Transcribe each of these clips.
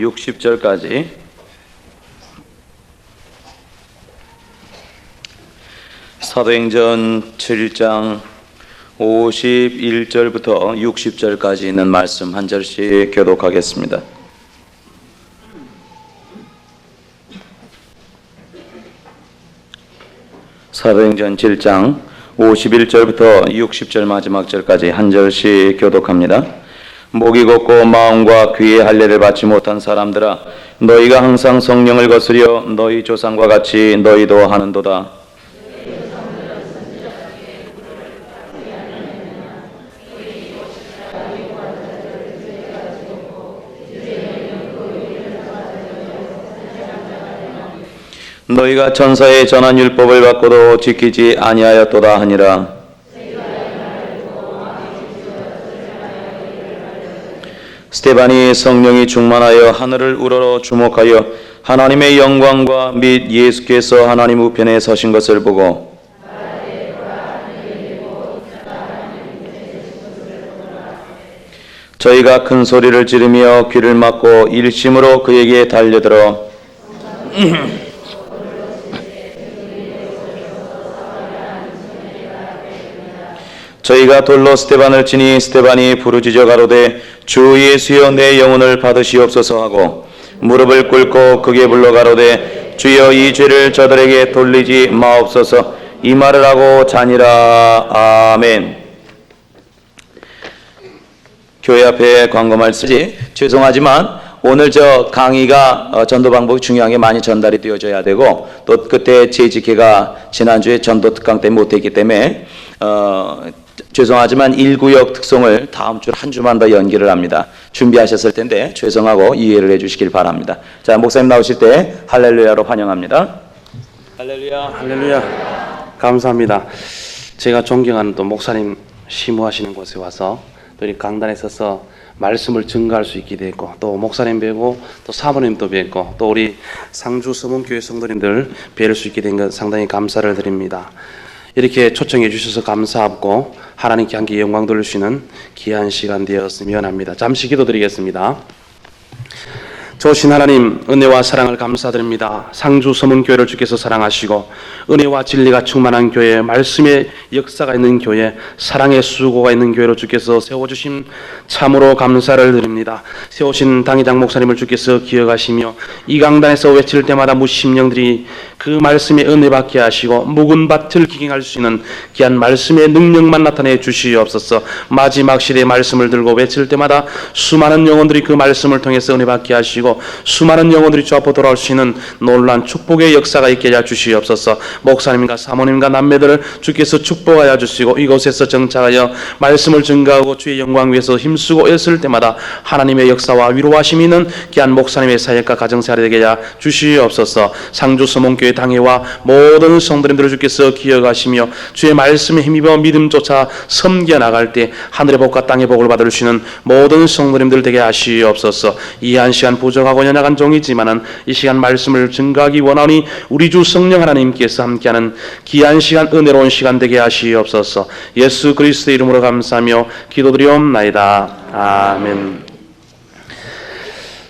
60절까지 사도행전 7장 51절부터 60절까지 있는 말씀 한 절씩 교독하겠습니다. 사도행전 7장 51절부터 60절 마지막 절까지 한 절씩 교독합니다. 목이 걷고 마음과 귀에 할례를 받지 못한 사람들아, 너희가 항상 성령을 거스려 너희 조상과 같이 너희도 하는도다. 너희가 천사의 전한 율법을 받고도 지키지 아니하였도다 하니라. 스데반이 성령이 충만하여 하늘을 우러러 주목하여 하나님의 영광과 및 예수께서 하나님 우편에 서신 것을 보고 저희가 큰 소리를 지르며 귀를 막고 일심으로 그에게 달려들어 저희가 돌로 스데반을 치니 스데반이 부르짖어 가로되 주 예수여 내 영혼을 받으시옵소서 하고 무릎을 꿇고 크게 불러 가로되 주여 이 죄를 저들에게 돌리지 마옵소서 이 말을 하고 자니라. 아멘. 교회 앞에 광고 말씀이 죄송하지만 오늘 저 강의가 전도 방법이 중요한 게 많이 전달이 되어져야 되고 또 그때 재직회가 지난주에 전도 특강 때문에 못했기 때문에 죄송하지만 1구역 특송을 다음 주 한 주만 더 연기를 합니다. 준비하셨을 텐데 죄송하고 이해를 해주시길 바랍니다. 자, 목사님 나오실 때 할렐루야로 환영합니다. 할렐루야, 할렐루야. 감사합니다. 제가 존경하는 또 목사님 심우하시는 곳에 와서 또 이 강단에 서서 말씀을 증거할 수 있게 됐고 또 목사님 뵈고 또 사모님도 뵙고 또 우리 상주 서문교회 성도님들 뵐 수 있게 된 것 상당히 감사를 드립니다. 이렇게 초청해 주셔서 감사하고 하나님께 함께 영광 돌리시는 귀한 시간 되었으면 합니다. 잠시 기도드리겠습니다. 좋으신 하나님, 은혜와 사랑을 감사드립니다. 상주 서문교회를 주께서 사랑하시고 은혜와 진리가 충만한 교회, 말씀의 역사가 있는 교회, 사랑의 수고가 있는 교회로 주께서 세워주신 참으로 감사를 드립니다. 세우신 당회장 목사님을 주께서 기억하시며 이 강단에서 외칠 때마다 무심령들이 그 말씀의 은혜 받게 하시고 묵은 밭을 기경할 수 있는 귀한 말씀의 능력만 나타내 주시옵소서. 마지막 시대의 말씀을 들고 외칠 때마다 수많은 영혼들이 그 말씀을 통해서 은혜 받게 하시고 수많은 영혼들이 주 앞으로 돌아올 수 있는 놀라운 축복의 역사가 있게 해 주시옵소서. 목사님과 사모님과 남매들을 주께서 축복하여 주시고 이곳에서 정착하여 말씀을 증거하고 주의 영광 위해서 힘쓰고 애쓸 때마다 하나님의 역사와 위로하심이 있는 귀한 목사님의 사역과 가정생활이 되게 해 주시옵소서. 상주 서문교회 당회와 모든 성도님들을 주께서 기억하시며 주의 말씀에 힘입어 믿음 쫓아 섬겨 나갈 때 하늘의 복과 땅의 복을 받을 수 있는 모든 성도님들 되게 하시옵소서. 이 한 시간 부족하고 연약한 종이지만은 이 시간 말씀을 증거하기 원하니 우리 주 성령 하나님께서 함께하는 귀한 시간, 은혜로운 시간 되게 하시옵소서. 예수 그리스도의 이름으로 감사하며 기도드리옵나이다. 아멘.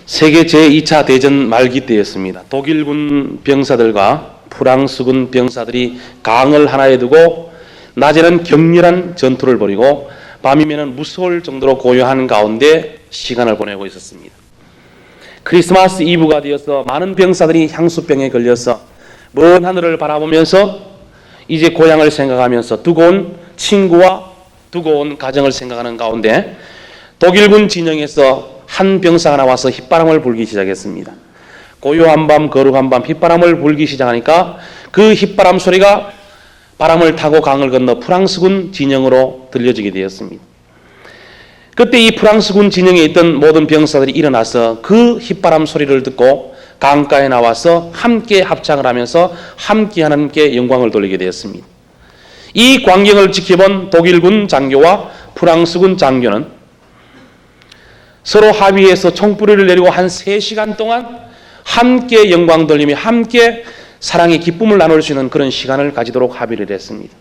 세계 제2차 대전 말기 때였습니다. 독일군 병사들과 프랑스군 병사들이 강을 하나에 두고 낮에는 격렬한 전투를 벌이고 밤이면 무서울 정도로 고요한 가운데 시간을 보내고 있었습니다. 크리스마스 이브가 되어서 많은 병사들이 향수병에 걸려서 먼 하늘을 바라보면서 이제 고향을 생각하면서 두고 온 친구와 두고 온 가정을 생각하는 가운데 독일군 진영에서 한 병사가 나와서 휘바람을 불기 시작했습니다. 고요한 밤, 거룩한 밤 휘바람을 불기 시작하니까 그 휘바람 소리가 바람을 타고 강을 건너 프랑스군 진영으로 들려지게 되었습니다. 그때 이 프랑스군 진영에 있던 모든 병사들이 일어나서 그 휘바람 소리를 듣고 강가에 나와서 함께 합창을 하면서 함께 하나님께 영광을 돌리게 되었습니다. 이 광경을 지켜본 독일군 장교와 프랑스군 장교는 서로 합의해서 총부리를 내리고 한 3시간 동안 함께 영광 돌리며 함께 사랑의 기쁨을 나눌 수 있는 그런 시간을 가지도록 합의를 했습니다.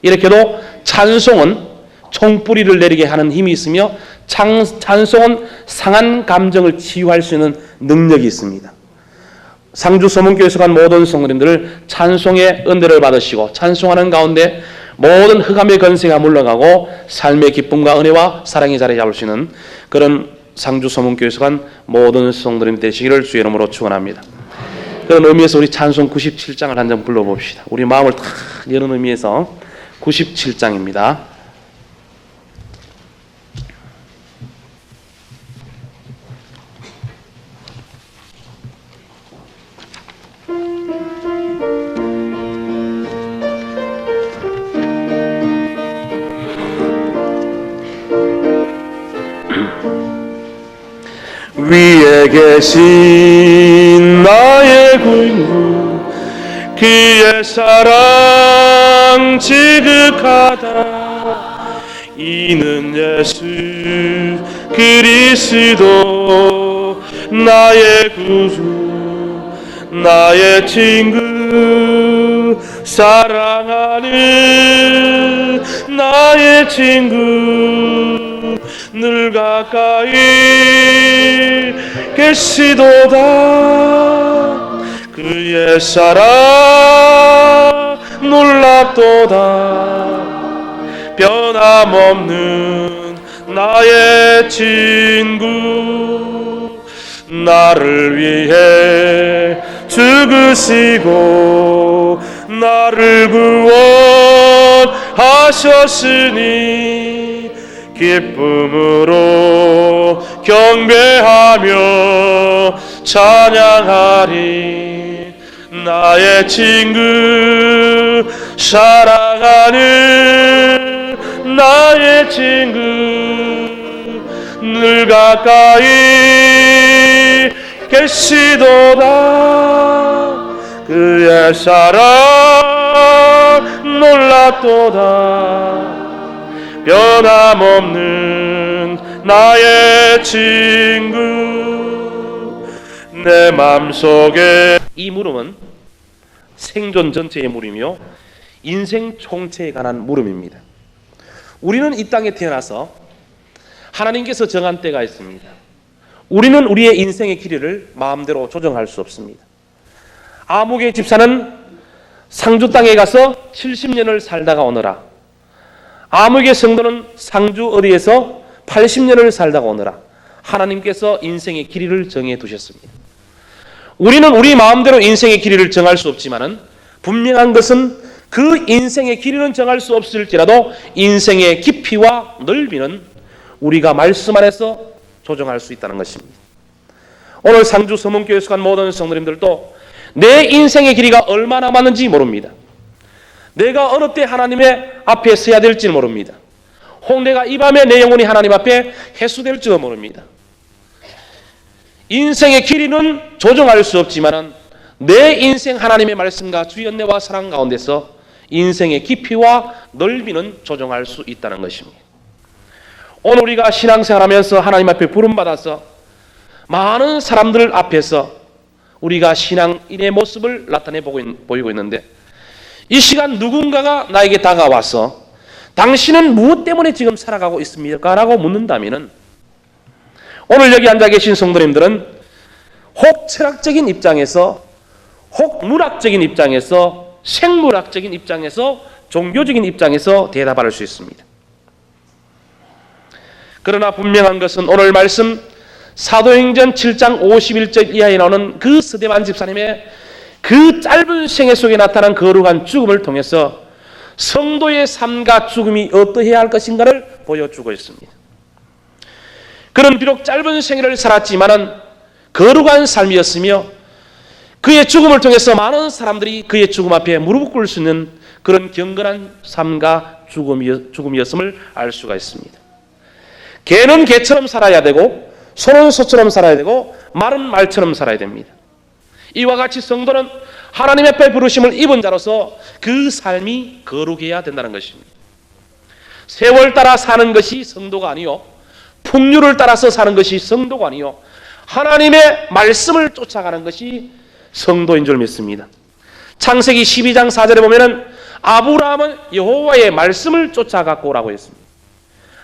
이렇게도 찬송은 총뿌리를 내리게 하는 힘이 있으며 찬송은 상한 감정을 치유할 수 있는 능력이 있습니다. 상주 서문교회에서 간 모든 성도님들 찬송의 은혜를 받으시고 찬송하는 가운데 모든 흑암의 권세가 물러가고 삶의 기쁨과 은혜와 사랑의 자리 잡을 수 있는 그런 상주 서문교회에서 간 모든 성도님 되시기를 주의 이름으로 축원합니다. 그런 의미에서 우리 찬송 97장을 한 장 불러봅시다. 우리 마음을 탁 여는 의미에서 97장입니다. 위에 계신 나의 구주 그의 사랑 지극하다 이는 예수 그리스도 나의 구주 나의 친구 사랑하는 나의 친구 늘 가까이 계시도다 그의 사랑 놀랍도다 변함없는 나의 친구 나를 위해 죽으시고 나를 구원하셨으니 기쁨으로 경배하며 찬양하리 나의 친구 사랑하는 나의 친구 늘 가까이 계시도다 그의 사랑 놀랍도다 변함없는 나의 친구 내 맘속에 이 물음은 생존 전체의 물음이며 인생 총체에 관한 물음입니다. 우리는 이 땅에 태어나서 하나님께서 정한 때가 있습니다. 우리는 우리의 인생의 길이를 마음대로 조정할 수 없습니다. 아무개 집사는 상주 땅에 가서 70년을 살다가 오너라 아무개 성도는 상주 어디에서 80년을 살다가 오느라 하나님께서 인생의 길이를 정해 두셨습니다. 우리는 우리 마음대로 인생의 길이를 정할 수 없지만은 분명한 것은 그 인생의 길이는 정할 수 없을지라도 인생의 깊이와 넓이는 우리가 말씀 안에서 조정할 수 있다는 것입니다. 오늘 상주 서문교회에서 간 모든 성도님들도 내 인생의 길이가 얼마나 많은지 모릅니다. 내가 어느 때 하나님의 앞에 서야 될지 모릅니다. 혹 내가 이 밤에 내 영혼이 하나님 앞에 회수될지도 모릅니다. 인생의 길이는 조정할 수 없지만 내 인생 하나님의 말씀과 주의 은혜와 사랑 가운데서 인생의 깊이와 넓이는 조정할 수 있다는 것입니다. 오늘 우리가 신앙생활하면서 하나님 앞에 부름받아서 많은 사람들 앞에서 우리가 신앙인의 모습을 나타내 보이고 있는데 이 시간 누군가가 나에게 다가와서 당신은 무엇 때문에 지금 살아가고 있습니까? 라고 묻는다면 오늘 여기 앉아 계신 성도님들은 혹 철학적인 입장에서 혹 문학적인 입장에서 생물학적인 입장에서 종교적인 입장에서 대답할 수 있습니다. 그러나 분명한 것은 오늘 말씀 사도행전 7장 51절 이하에 나오는 그 스데반 집사님의 그 짧은 생애 속에 나타난 거룩한 죽음을 통해서 성도의 삶과 죽음이 어떠해야 할 것인가를 보여주고 있습니다. 그는 비록 짧은 생애를 살았지만은 거룩한 삶이었으며 그의 죽음을 통해서 많은 사람들이 그의 죽음 앞에 무릎 꿇을 수 있는 그런 경건한 삶과 죽음이었음을 알 수가 있습니다. 개는 개처럼 살아야 되고 소는 소처럼 살아야 되고 말은 말처럼 살아야 됩니다. 이와 같이 성도는 하나님 앞에 부르심을 입은 자로서 그 삶이 거룩해야 된다는 것입니다. 세월 따라 사는 것이 성도가 아니요 풍류를 따라서 사는 것이 성도가 아니요 하나님의 말씀을 쫓아가는 것이 성도인 줄 믿습니다. 창세기 12장 4절에 보면은 아브라함은 여호와의 말씀을 쫓아갔고라고 했습니다.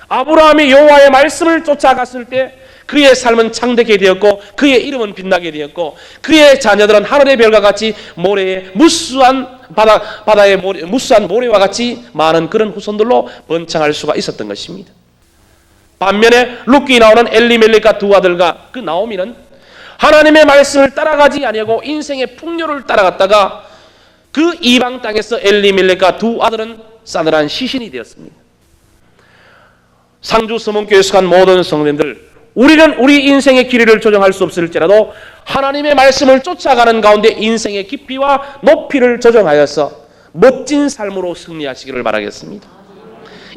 아브라함이 여호와의 말씀을 쫓아갔을 때 그의 삶은 창대하게 되었고 그의 이름은 빛나게 되었고 그의 자녀들은 하늘의 별과 같이 모래에 무수한 바다의 무수한 모래와 같이 많은 그런 후손들로 번창할 수가 있었던 것입니다. 반면에 룻기에 나오는 엘리멜렉과 두 아들과 그 나오미는 하나님의 말씀을 따라가지 아니하고 인생의 풍요를 따라갔다가 그 이방 땅에서 엘리멜렉과 두 아들은 싸늘한 시신이 되었습니다. 상주 서문교회 속한 모든 성도님들, 우리는 우리 인생의 길이를 조정할 수 없을지라도 하나님의 말씀을 쫓아가는 가운데 인생의 깊이와 높이를 조정하여서 멋진 삶으로 승리하시기를 바라겠습니다.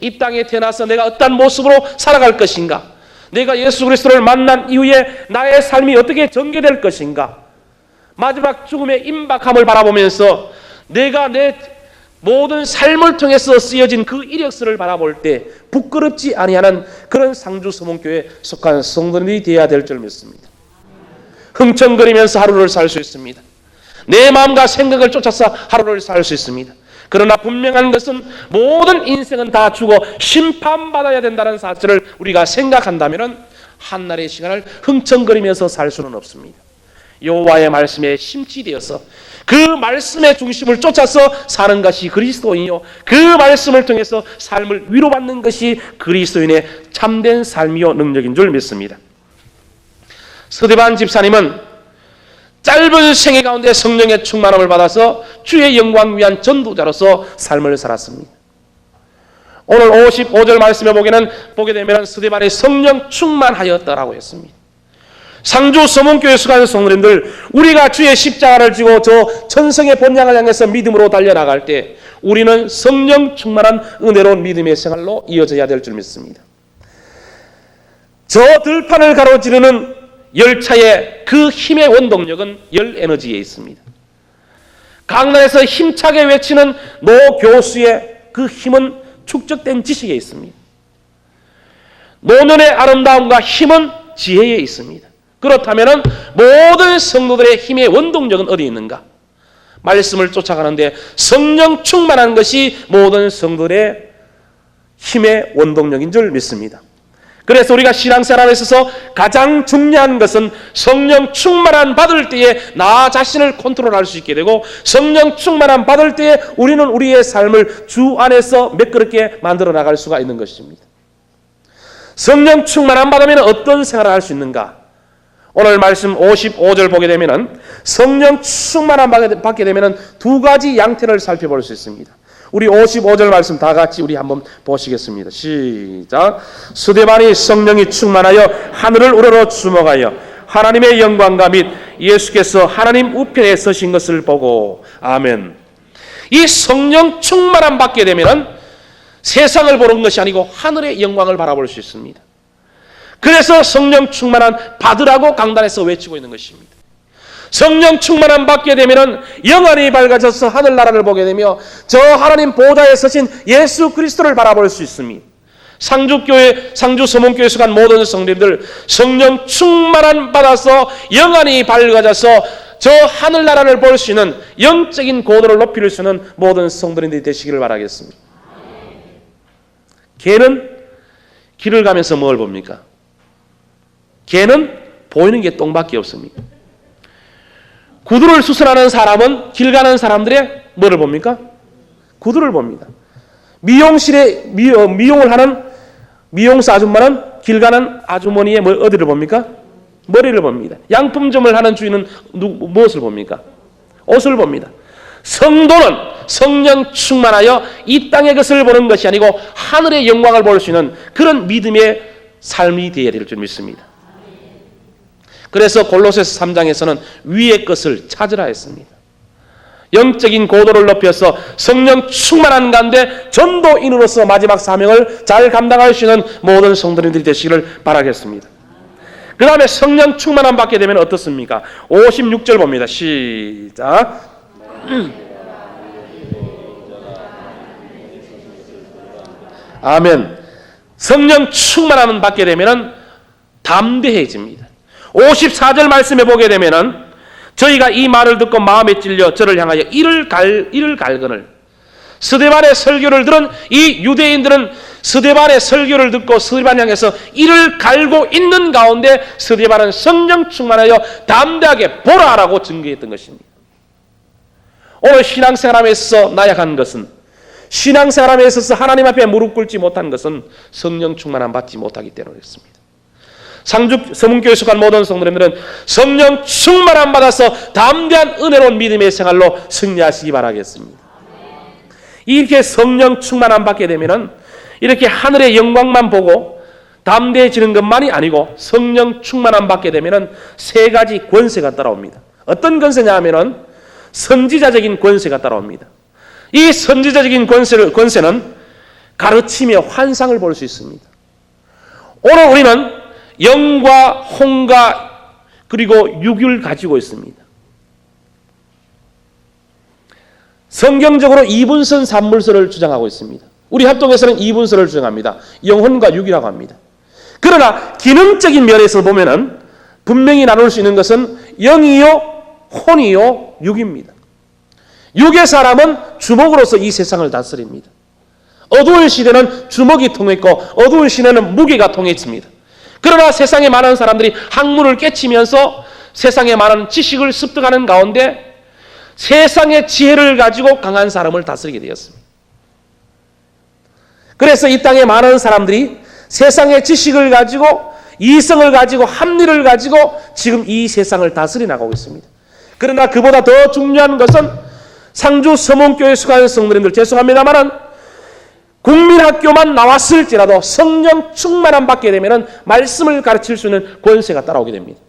이 땅에 태어나서 내가 어떤 모습으로 살아갈 것인가, 내가 예수 그리스도를 만난 이후에 나의 삶이 어떻게 전개될 것인가, 마지막 죽음의 임박함을 바라보면서 내가 내 모든 삶을 통해서 쓰여진 그 이력서를 바라볼 때 부끄럽지 아니하는 그런 상주 서문교회에 속한 성도들이 되어야 될 줄 믿습니다. 흥청거리면서 하루를 살 수 있습니다. 내 마음과 생각을 쫓아서 하루를 살 수 있습니다. 그러나 분명한 것은 모든 인생은 다 죽어 심판받아야 된다는 사실을 우리가 생각한다면 한날의 시간을 흥청거리면서 살 수는 없습니다. 여호와의 말씀에 심취되어서 그 말씀의 중심을 쫓아서 사는 것이 그리스도인이요, 그 말씀을 통해서 삶을 위로받는 것이 그리스도인의 참된 삶이요 능력인 줄 믿습니다. 서대반 집사님은 짧은 생애 가운데 성령의 충만함을 받아서 주의 영광 위한 전도자로서 삶을 살았습니다. 오늘 55절 말씀에 보게 되면 서대반이 성령 충만하였다라고 했습니다. 상주 서문교회 속한 성도님들, 우리가 주의 십자가를 지고 저 천성의 본향을 향해서 믿음으로 달려나갈 때 우리는 성령 충만한 은혜로운 믿음의 생활로 이어져야 될 줄 믿습니다. 저 들판을 가로지르는 열차의 그 힘의 원동력은 열 에너지에 있습니다. 강단에서 힘차게 외치는 노 교수의 그 힘은 축적된 지식에 있습니다. 노년의 아름다움과 힘은 지혜에 있습니다. 그렇다면 모든 성도들의 힘의 원동력은 어디 있는가? 말씀을 쫓아가는데 성령 충만한 것이 모든 성도들의 힘의 원동력인 줄 믿습니다. 그래서 우리가 신앙생활에 있어서 가장 중요한 것은 성령 충만한 받을 때에 나 자신을 컨트롤할 수 있게 되고, 성령 충만한 받을 때에 우리는 우리의 삶을 주 안에서 매끄럽게 만들어 나갈 수가 있는 것입니다. 성령 충만한 받으면 어떤 생활을 할 수 있는가? 오늘 말씀 55절 보게 되면은 성령 충만함 받게 되면은 두 가지 양태를 살펴볼 수 있습니다. 우리 55절 말씀 다 같이 우리 한번 보시겠습니다. 시작. 스데반이 성령이 충만하여 하늘을 우러러 주목하여 하나님의 영광과 및 예수께서 하나님 우편에 서신 것을 보고. 아멘. 이 성령 충만함 받게 되면은 세상을 보는 것이 아니고 하늘의 영광을 바라볼 수 있습니다. 그래서 성령 충만한 받으라고 강단에서 외치고 있는 것입니다. 성령 충만함 받게 되면 영안이 밝아져서 하늘나라를 보게 되며 저 하나님 보좌에 서신 예수 그리스도를 바라볼 수 있습니다. 상주교회, 상주 서문교회 속한 모든 성도님들, 성령 충만함 받아서 영안이 밝아져서 저 하늘나라를 볼 수 있는 영적인 고도를 높일 수 있는 모든 성도님들이 되시기를 바라겠습니다. 개는 길을 가면서 뭘 봅니까? 개는 보이는 게 똥밖에 없습니다. 구두를 수선하는 사람은 길 가는 사람들의 뭐를 봅니까? 구두를 봅니다. 미용실에 미용을 하는 미용사 아줌마는 길 가는 아주머니의 어디를 봅니까? 머리를 봅니다. 양품점을 하는 주인은 무엇을 봅니까? 옷을 봅니다. 성도는 성령 충만하여 이 땅의 것을 보는 것이 아니고 하늘의 영광을 볼 수 있는 그런 믿음의 삶이 되어야 될 줄 믿습니다. 그래서 골로새서 3장에서는 위의 것을 찾으라 했습니다. 영적인 고도를 높여서 성령 충만한 가운데 전도인으로서 마지막 사명을 잘 감당할 수 있는 모든 성도님들이 되시기를 바라겠습니다. 그 다음에 성령 충만함 받게 되면 어떻습니까? 56절 봅니다. 시작. 아멘. 성령 충만함 받게 되면 담대해집니다. 54절 말씀에 보게 되면은 저희가 이 말을 듣고 마음에 찔려 저를 향하여 이를 갈거늘. 스데반의 설교를 들은 이 유대인들은 스데반의 설교를 듣고 스데반 향해서 이를 갈고 있는 가운데 스데반은 성령 충만하여 담대하게 보라라고 증거했던 것입니다. 오늘 신앙생활에 있어서 나약한 것은, 신앙생활에 있어서 하나님 앞에 무릎 꿇지 못한 것은 성령 충만함 받지 못하기 때문이었습니다. 상주 서문교회 속한 모든 성도님들은 성령 충만함 받아서 담대한 은혜로운 믿음의 생활로 승리하시기 바라겠습니다. 이렇게 성령 충만함 받게 되면은 이렇게 하늘의 영광만 보고 담대해지는 것만이 아니고 성령 충만함 받게 되면은 세 가지 권세가 따라옵니다. 어떤 권세냐 하면은 선지자적인 권세가 따라옵니다. 이 선지자적인 권세는 가르치며 환상을 볼 수 있습니다. 오늘 우리는 영과 혼과 그리고 육을 가지고 있습니다. 성경적으로 이분선 삼물선을 주장하고 있습니다. 우리 합동에서는 이분선을 주장합니다. 영혼과 육이라고 합니다. 그러나 기능적인 면에서 보면은 분명히 나눌 수 있는 것은 영이요, 혼이요, 육입니다. 육의 사람은 주먹으로서 이 세상을 다스립니다. 어두운 시대는 주먹이 통했고 어두운 시대는 무게가 통했습니다. 그러나 세상에 많은 사람들이 학문을 깨치면서 세상에 많은 지식을 습득하는 가운데 세상의 지혜를 가지고 강한 사람을 다스리게 되었습니다. 그래서 이 땅에 많은 사람들이 세상의 지식을 가지고 이성을 가지고 합리를 가지고 지금 이 세상을 다스려 나가고 있습니다. 그러나 그보다 더 중요한 것은 상주 서문교회 속한 성도님들 죄송합니다만은 국민학교만 나왔을지라도 성령 충만함 받게 되면 말씀을 가르칠 수 있는 권세가 따라오게 됩니다.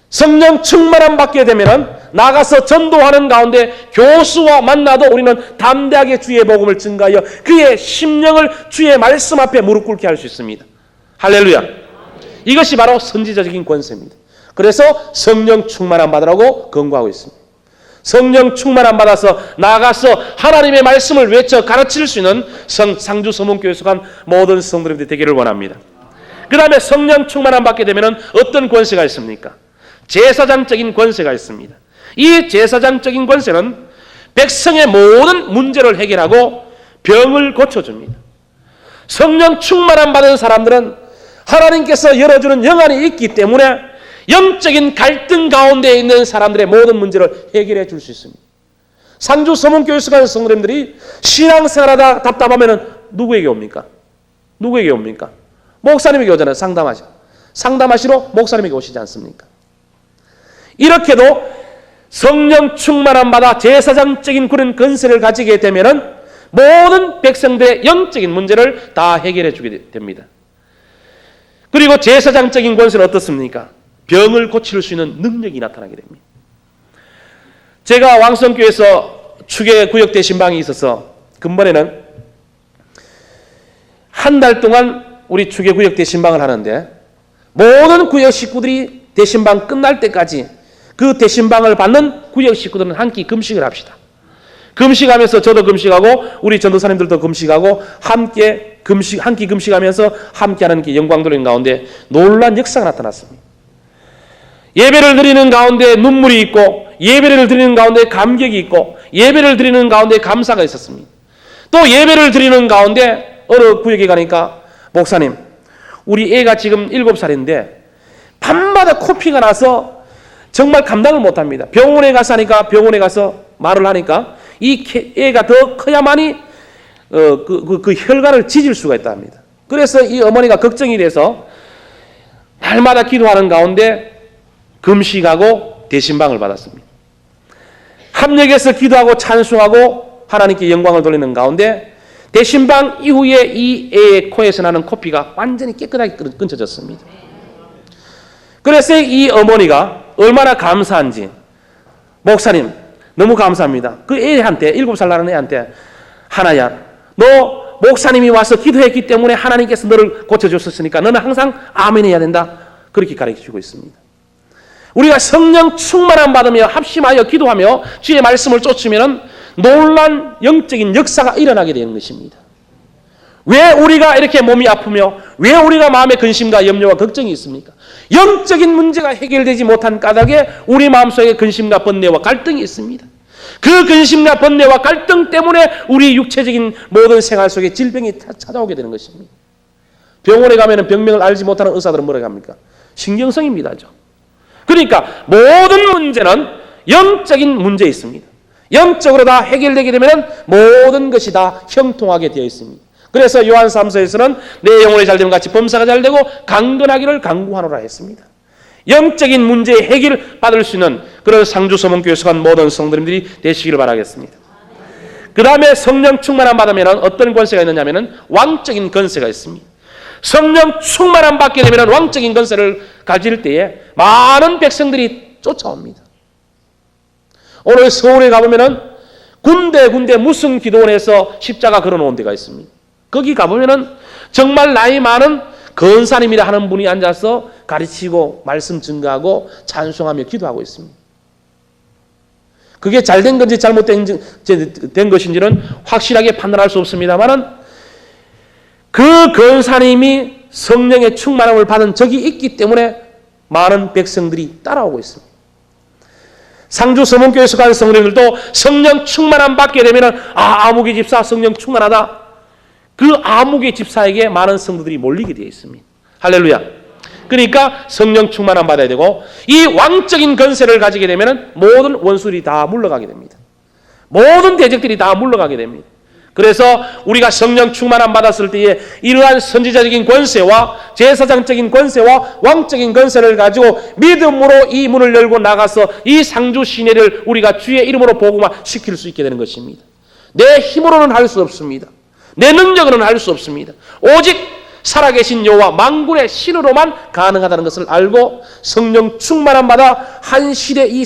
성령 충만함 받게 되면 나가서 전도하는 가운데 교수와 만나도 우리는 담대하게 주의 복음을 증가하여 그의 심령을 주의 말씀 앞에 무릎 꿇게 할 수 있습니다. 할렐루야. 이것이 바로 선지자적인 권세입니다. 그래서 성령 충만함 받으라고 권고하고 있습니다. 성령 충만함 받아서 나가서 하나님의 말씀을 외쳐 가르칠 수 있는 상주 서문교회 속한 모든 성도님들이 되기를 원합니다. 그 다음에 성령 충만함 받게 되면 어떤 권세가 있습니까? 제사장적인 권세가 있습니다. 이 제사장적인 권세는 백성의 모든 문제를 해결하고 병을 고쳐줍니다. 성령 충만함 받은 사람들은 하나님께서 열어주는 영안이 있기 때문에 영적인 갈등 가운데 있는 사람들의 모든 문제를 해결해 줄 수 있습니다. 상주 서문교회 속한 성도님들이 신앙생활하다 답답하면 누구에게 옵니까? 누구에게 옵니까? 목사님에게 오잖아요. 상담하시러 목사님에게 오시지 않습니까? 이렇게도 성령 충만함 받아 제사장적인 그런 권세를 가지게 되면은 모든 백성들의 영적인 문제를 다 해결해 주게 됩니다. 그리고 제사장적인 권세는 어떻습니까? 병을 고칠 수 있는 능력이 나타나게 됩니다. 제가 왕성교회에서 추계 구역 대신방이 있어서 근본에는 한 달 동안 우리 추계 구역 대신방을 하는데 모든 구역 식구들이 대신방 끝날 때까지 그 대신방을 받는 구역 식구들은 한 끼 금식을 합시다. 금식하면서 저도 금식하고 우리 전도사님들도 금식하고 함께 한 끼 금식하면서 함께하는 게 영광 돌리는 가운데 놀라운 역사가 나타났습니다. 예배를 드리는 가운데 눈물이 있고 예배를 드리는 가운데 감격이 있고 예배를 드리는 가운데 감사가 있었습니다. 또 예배를 드리는 가운데 어느 구역에 가니까 목사님 우리 애가 지금 7살인데 밤마다 코피가 나서 정말 감당을 못합니다. 병원에 가서 하니까 병원에 가서 말을 하니까 이 애가 더 커야만이 그 혈관을 지질 수가 있다 합니다. 그래서 이 어머니가 걱정이 돼서 날마다 기도하는 가운데 금식하고 대신방을 받았습니다. 합력해서 기도하고 찬송하고 하나님께 영광을 돌리는 가운데 대신방 이후에 이 애의 코에서 나는 코피가 완전히 깨끗하게 끊어졌습니다. 그래서 이 어머니가 얼마나 감사한지 목사님 너무 감사합니다. 그 애한테 7살 나는 애한테 하나야 너 목사님이 와서 기도했기 때문에 하나님께서 너를 고쳐줬으니까 너는 항상 아멘 해야 된다. 그렇게 가르쳐주고 있습니다. 우리가 성령 충만함 받으며 합심하여 기도하며 주의 말씀을 쫓으면 놀란 영적인 역사가 일어나게 되는 것입니다. 왜 우리가 이렇게 몸이 아프며 왜 우리가 마음에 근심과 염려와 걱정이 있습니까? 영적인 문제가 해결되지 못한 까닭에 우리 마음속에 근심과 번뇌와 갈등이 있습니다. 그 근심과 번뇌와 갈등 때문에 우리 육체적인 모든 생활 속에 질병이 찾아오게 되는 것입니다. 병원에 가면 병명을 알지 못하는 의사들은 뭐라고 합니까? 신경성입니다죠. 그러니까 모든 문제는 영적인 문제 있습니다. 영적으로 다 해결되게 되면 모든 것이 다 형통하게 되어 있습니다. 그래서 요한 3서에서는 내 영혼이 잘되면 같이 범사가 잘되고 강건하기를 강구하노라 했습니다. 영적인 문제의 해결을 받을 수 있는 그런 상주서문교회 속한 모든 성도님들이 되시기를 바라겠습니다. 그 다음에 성령 충만함 받으면 어떤 권세가 있느냐면 왕적인 권세가 있습니다. 성령 충만함 받게 되면 왕적인 권세를 가질 때에 많은 백성들이 쫓아옵니다. 오늘 서울에 가보면 군데 무슨 기도원에서 십자가 걸어놓은 데가 있습니다. 거기 가보면 정말 나이 많은 권사님이라 하는 분이 앉아서 가르치고 말씀 증거하고 찬송하며 기도하고 있습니다. 그게 잘된 건지 잘못된 것인지는 확실하게 판단할 수 없습니다만 그 권사님이 성령의 충만함을 받은 적이 있기 때문에 많은 백성들이 따라오고 있습니다. 상주 서문교회 속한 성령들도 성령 충만함 받게 되면 아무개 집사 성령 충만하다. 그 아무개 집사에게 많은 성도들이 몰리게 되어 있습니다. 할렐루야. 그러니까 성령 충만함 받아야 되고 이 왕적인 권세를 가지게 되면 모든 원수들이 다 물러가게 됩니다. 모든 대적들이 다 물러가게 됩니다. 그래서 우리가 성령 충만함 받았을 때에 이러한 선지자적인 권세와 제사장적인 권세와 왕적인 권세를 가지고 믿음으로 이 문을 열고 나가서 이 상주 시내를 우리가 주의 이름으로 복음화 시킬 수 있게 되는 것입니다. 내 힘으로는 할 수 없습니다. 내 능력으로는 할 수 없습니다. 오직 살아계신 여호와 만군의 신으로만 가능하다는 것을 알고 성령 충만함 받아 한 시대 이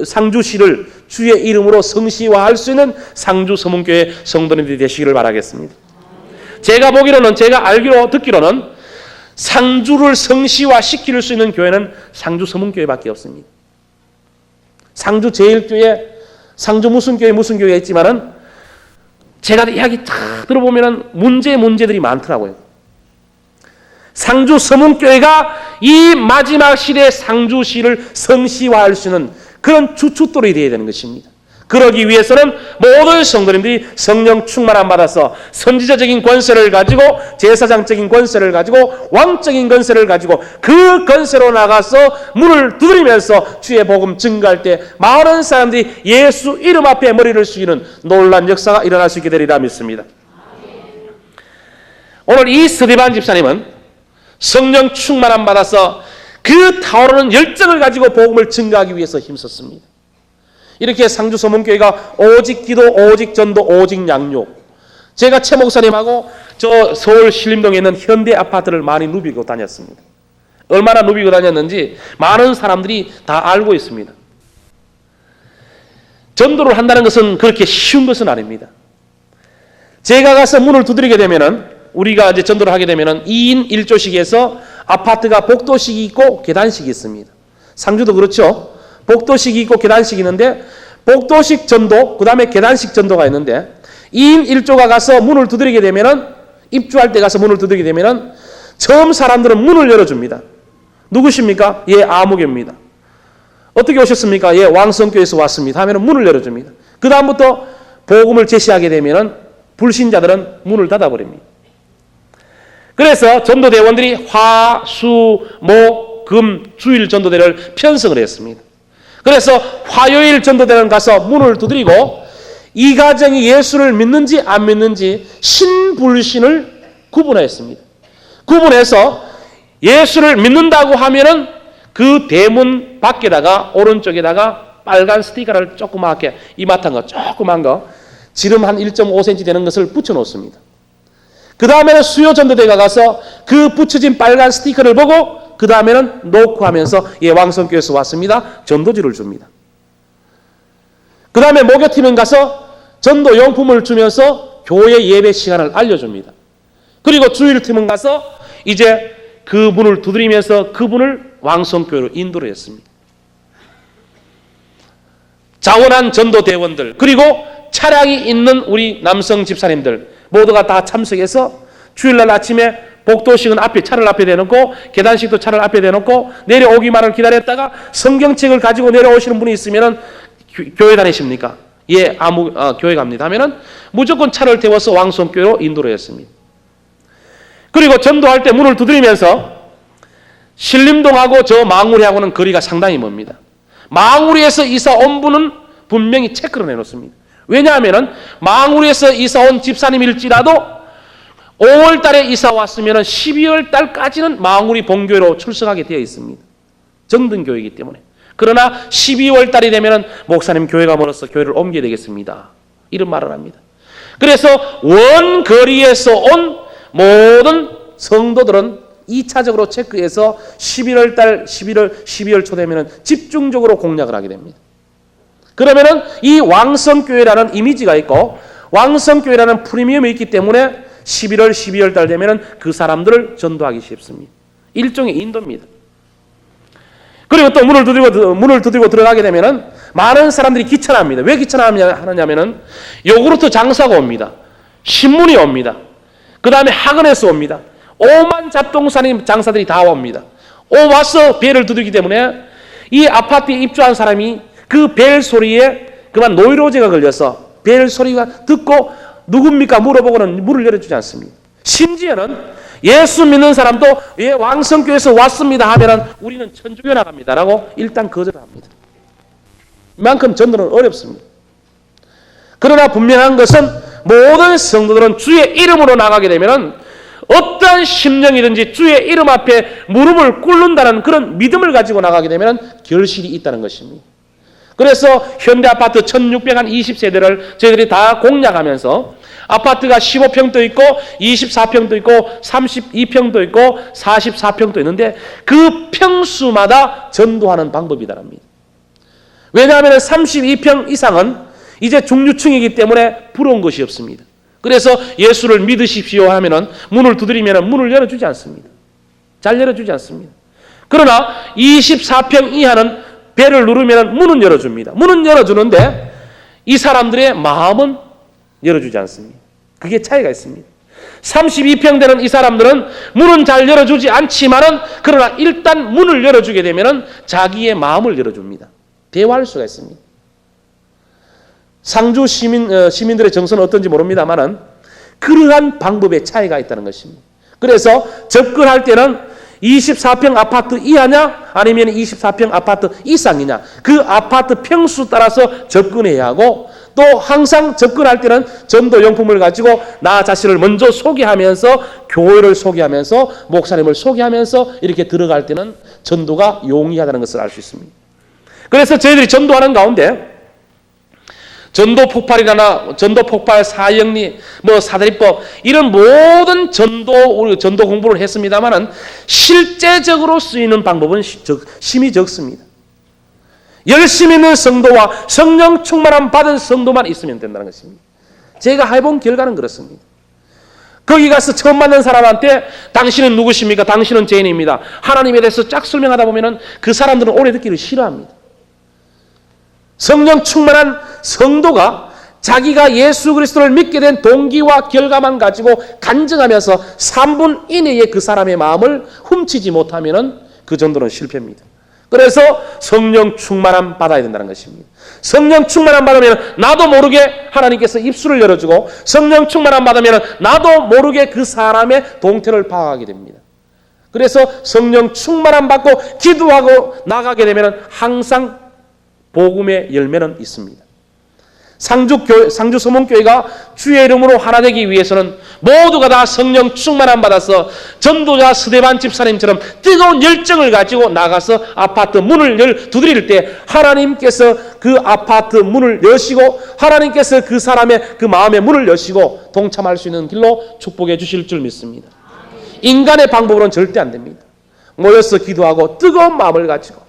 상주시를 주의 이름으로 성시화할 수 있는 상주 서문교회 성도님들이 되시기를 바라겠습니다. 제가 보기로는 제가 알기로 듣기로는 상주를 성시화 시킬 수 있는 교회는 상주 서문교회밖에 없습니다. 상주 제일교회, 상주 무슨 교회 있지만은 제가 이야기 다 들어보면 문제들이 많더라고요. 상주 서문교회가 이 마지막 시대의 상주시를 성시화할 수 있는 그런 주춧돌이 되어야 되는 것입니다. 그러기 위해서는 모든 성도님들이 성령 충만함 받아서 선지자적인 권세를 가지고 제사장적인 권세를 가지고 왕적인 권세를 가지고 그 권세로 나가서 문을 두드리면서 주의 복음 증거할 때 많은 사람들이 예수 이름 앞에 머리를 숙이는 놀라운 역사가 일어날 수 있게 되리라 믿습니다. 오늘 이 스데반 집사님은 성령 충만함 받아서 그 타오르는 열정을 가지고 복음을 증거하기 위해서 힘썼습니다. 이렇게 상주 서문교회가 오직 기도, 오직 전도, 오직 양육. 제가 최 목사님하고 저 서울 신림동에 있는 현대 아파트를 많이 누비고 다녔습니다. 얼마나 누비고 다녔는지 많은 사람들이 다 알고 있습니다. 전도를 한다는 것은 그렇게 쉬운 것은 아닙니다. 제가 가서 문을 두드리게 되면은 우리가 이제 전도를 하게 되면은 2인 1조식에서 아파트가 복도식이 있고 계단식이 있습니다. 상주도 그렇죠. 복도식이 있고 계단식이 있는데 복도식 전도, 그 다음에 계단식 전도가 있는데 2인 1조가 가서 문을 두드리게 되면은 입주할 때 가서 문을 두드리게 되면은 처음 사람들은 문을 열어줍니다. 누구십니까? 예, 아무개입니다. 어떻게 오셨습니까? 예, 왕성교에서 왔습니다. 하면은 문을 열어줍니다. 그 다음부터 복음을 제시하게 되면은 불신자들은 문을 닫아버립니다. 그래서 전도대원들이 화, 수, 목, 금, 주일 전도대를 편성을 했습니다. 그래서 화요일 전도대는 가서 문을 두드리고 이 가정이 예수를 믿는지 안 믿는지 신불신을 구분했습니다. 구분해서 예수를 믿는다고 하면은 그 대문 밖에다가 오른쪽에다가 빨간 스티커를 조그맣게 이마탄 거 조그만 거 지름 한 1.5cm 되는 것을 붙여 놓습니다. 그 다음에는 수요 전도대가 가서 그 붙여진 빨간 스티커를 보고 그 다음에는 놓고 하면서 예, 왕성교에서 왔습니다. 전도지를 줍니다. 그 다음에 목요팀은 가서 전도 용품을 주면서 교회 예배 시간을 알려줍니다. 그리고 주일팀은 가서 이제 그 문을 두드리면서 그분을 왕성교회로 인도를 했습니다. 자원한 전도대원들 그리고 차량이 있는 우리 남성 집사님들 모두가 다 참석해서 주일날 아침에 복도식은 앞에 차를 앞에 대놓고 계단식도 차를 앞에 대놓고 내려오기만을 기다렸다가 성경책을 가지고 내려오시는 분이 있으면 교회 다니십니까? 예, 교회 갑니다 하면은 무조건 차를 태워서 왕성교회로 인도를 했습니다. 그리고 전도할 때 문을 두드리면서 신림동하고 저 망우리하고는 거리가 상당히 멉니다. 망우리에서 이사 온 분은 분명히 체크를 해놓습니다. 왜냐하면은 망우리에서 이사 온 집사님일지라도 5월 달에 이사 왔으면 12월 달까지는 망우리 본교회로 출석하게 되어 있습니다. 정등교회이기 때문에. 그러나 12월 달이 되면 목사님 교회가 멀어서 교회를 옮겨야 되겠습니다. 이런 말을 합니다. 그래서 원거리에서 온 모든 성도들은 2차적으로 체크해서 11월 달, 12월 초 되면 집중적으로 공략을 하게 됩니다. 그러면은 이 왕성교회라는 이미지가 있고 왕성교회라는 프리미엄이 있기 때문에 11월, 12월 달 되면은 그 사람들을 전도하기 쉽습니다. 일종의 인도입니다. 그리고 또 문을 두드리고 들어가게 되면은 많은 사람들이 귀찮아합니다. 왜 귀찮아하느냐면은 요구르트 장사가 옵니다. 신문이 옵니다. 그 다음에 학원에서 옵니다. 오만 잡동사님 장사들이 다 옵니다. 와서 벨을 두드리기 때문에 이 아파트에 입주한 사람이 그 벨 소리에 그만 노이로제가 걸려서 벨 소리가 듣고 누굽니까 물어보고는 문을 열어주지 않습니다. 심지어는 예수 믿는 사람도 예, 왕성교회에서 왔습니다 하면은 우리는 천주교 나갑니다라고 일단 거절합니다. 이만큼 전도는 어렵습니다. 그러나 분명한 것은 모든 성도들은 주의 이름으로 나가게 되면은 어떠한 심령이든지 주의 이름 앞에 무릎을 꿇는다는 그런 믿음을 가지고 나가게 되면 결실이 있다는 것입니다. 그래서 현대 아파트 1620세대를 저희들이 다 공략하면서 아파트가 15평도 있고 24평도 있고 32평도 있고 44평도 있는데 그 평수마다 전도하는 방법이다랍니다. 왜냐하면 32평 이상은 이제 중류층이기 때문에 부러운 것이 없습니다. 그래서 예수를 믿으십시오 하면은 문을 두드리면 문을 열어주지 않습니다. 잘 열어주지 않습니다. 그러나 24평 이하는 배를 누르면 문은 열어줍니다. 문은 열어주는데 이 사람들의 마음은 열어주지 않습니다. 그게 차이가 있습니다. 32평 되는 이 사람들은 문은 잘 열어주지 않지만은 그러나 일단 문을 열어주게 되면은 자기의 마음을 열어줍니다. 대화할 수가 있습니다. 상주 시민들의 정서는 어떤지 모릅니다만은 그러한 방법의 차이가 있다는 것입니다. 그래서 접근할 때는 24평 아파트 이하냐 아니면 24평 아파트 이상이냐 그 아파트 평수 따라서 접근해야 하고 또 항상 접근할 때는 전도용품을 가지고 나 자신을 먼저 소개하면서 교회를 소개하면서 목사님을 소개하면서 이렇게 들어갈 때는 전도가 용이하다는 것을 알 수 있습니다. 그래서 저희들이 전도하는 가운데 전도 폭발, 사형리, 사대리법 이런 모든 전도 공부를 했습니다만은 실제적으로 쓰이는 방법은 심히 적습니다. 열심히 있는 성도와 성령 충만함 받은 성도만 있으면 된다는 것입니다. 제가 해본 결과는 그렇습니다. 거기 가서 처음 만난 사람한테 당신은 누구십니까? 당신은 죄인입니다. 하나님에 대해서 쫙 설명하다 보면은 그 사람들은 오래 듣기를 싫어합니다. 성령 충만한 성도가 자기가 예수 그리스도를 믿게 된 동기와 결과만 가지고 간증하면서 3분 이내에 그 사람의 마음을 훔치지 못하면 그 전도는 실패입니다. 그래서 성령 충만함 받아야 된다는 것입니다. 성령 충만함 받으면 나도 모르게 하나님께서 입술을 열어주고 성령 충만함 받으면 나도 모르게 그 사람의 동태를 파악하게 됩니다. 그래서 성령 충만함 받고 기도하고 나가게 되면 항상 복음의 열매는 있습니다. 상주 서문교회가 주의 이름으로 하나 되기 위해서는 모두가 다 성령 충만함 받아서 전도자 스데반 집사님처럼 뜨거운 열정을 가지고 나가서 아파트 문을 두드릴 때 하나님께서 그 아파트 문을 여시고 하나님께서 그 사람의 그 마음의 문을 여시고 동참할 수 있는 길로 축복해 주실 줄 믿습니다. 인간의 방법으로는 절대 안 됩니다. 모여서 기도하고 뜨거운 마음을 가지고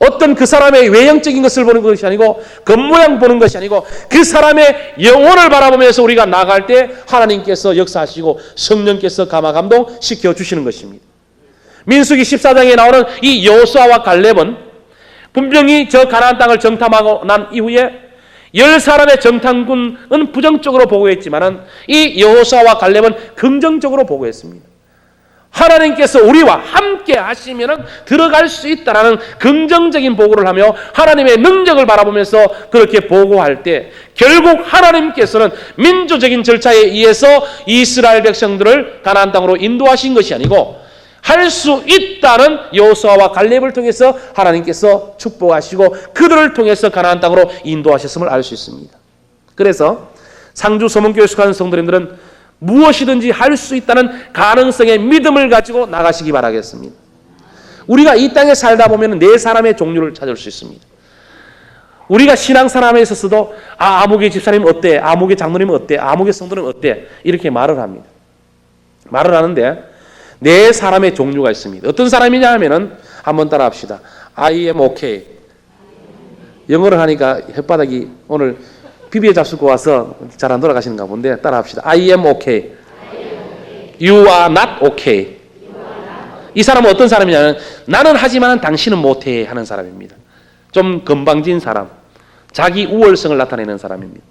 어떤 그 사람의 외형적인 것을 보는 것이 아니고 겉모양 보는 것이 아니고 그 사람의 영혼을 바라보면서 우리가 나갈 때 하나님께서 역사하시고 성령께서 감화 감동시켜 주시는 것입니다. 민수기 14장에 나오는 이 여호수아와 갈렙은 분명히 저 가나안 땅을 정탐하고 난 이후에 10사람의 정탐군은 부정적으로 보고했지만은 이 여호수아와 갈렙은 긍정적으로 보고했습니다. 하나님께서 우리와 함께 하시면 들어갈 수 있다라는 긍정적인 보고를 하며 하나님의 능력을 바라보면서 그렇게 보고할 때 결국 하나님께서는 민주적인 절차에 의해서 이스라엘 백성들을 가나안 땅으로 인도하신 것이 아니고 할 수 있다는 여호수아와 갈렙을 통해서 하나님께서 축복하시고 그들을 통해서 가나안 땅으로 인도하셨음을 알 수 있습니다. 그래서 상주 서문교회 속한 성도님들은 무엇이든지 할 수 있다는 가능성의 믿음을 가지고 나가시기 바라겠습니다. 우리가 이 땅에 살다 보면 네 사람의 종류를 찾을 수 있습니다. 우리가 신앙생활에 있어서도 아무개 집사님 어때? 아무개 장로님 어때? 아무개 성도님 어때? 이렇게 말을 합니다. 말을 하는데 네 사람의 종류가 있습니다. 어떤 사람이냐 하면은 한번 따라 합시다. I am okay. 영어를 하니까 혓바닥이 오늘 비비에 잡수고 와서 잘 안 돌아가시는가 본데 따라 합시다. I am okay. You are not okay. 이 사람은 어떤 사람이냐면 나는 하지만 당신은 못해 하는 사람입니다. 좀 건방진 사람, 자기 우월성을 나타내는 사람입니다.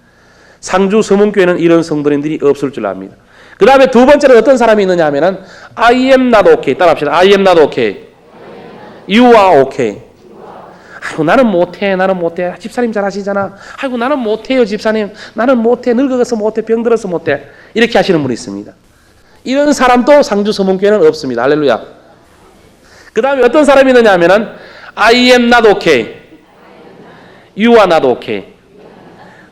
상주 서문교회는 이런 성도님들이 없을 줄 압니다. 그 다음에 두 번째는 어떤 사람이 있느냐 하면은 I am not okay. 따라 합시다. I am not okay. You are okay. 아이고 나는 못해. 집사님 잘하시잖아. 아이고 나는 못해요 집사님. 나는 못해. 늙어서 못해. 병들어서 못해. 이렇게 하시는 분이 있습니다. 이런 사람도 상주 서문교회는 없습니다. 할렐루야. 그 다음에 어떤 사람이 있느냐 하면은 I am not okay. You are not okay.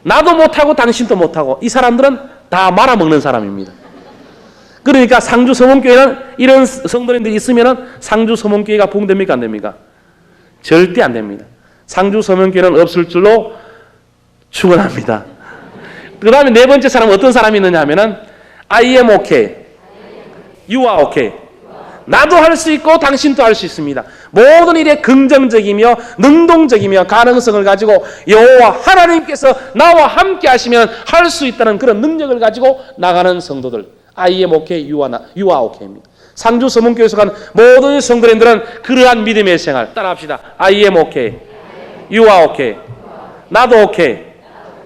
나도 못하고 당신도 못하고 이 사람들은 다 말아먹는 사람입니다. 그러니까 상주 서문교회는 이런 성도님들이 있으면은 상주 서문교회가 부흥됩니까 안 됩니까? 절대 안 됩니다. 상주 서문교회는 없을 줄로 축원합니다. 그 다음에 네 번째 사람은 어떤 사람이 있느냐 하면은 I am okay. You are okay. 나도 할 수 있고 당신도 할 수 있습니다. 모든 일에 긍정적이며 능동적이며 가능성을 가지고 여호와 하나님께서 나와 함께 하시면 할 수 있다는 그런 능력을 가지고 나가는 성도들. I am okay, you are okay입니다. 상주 서문교회 속한 모든 성도님들은 그러한 믿음의 생활 따라합시다. I am okay, you are okay. 나도 okay.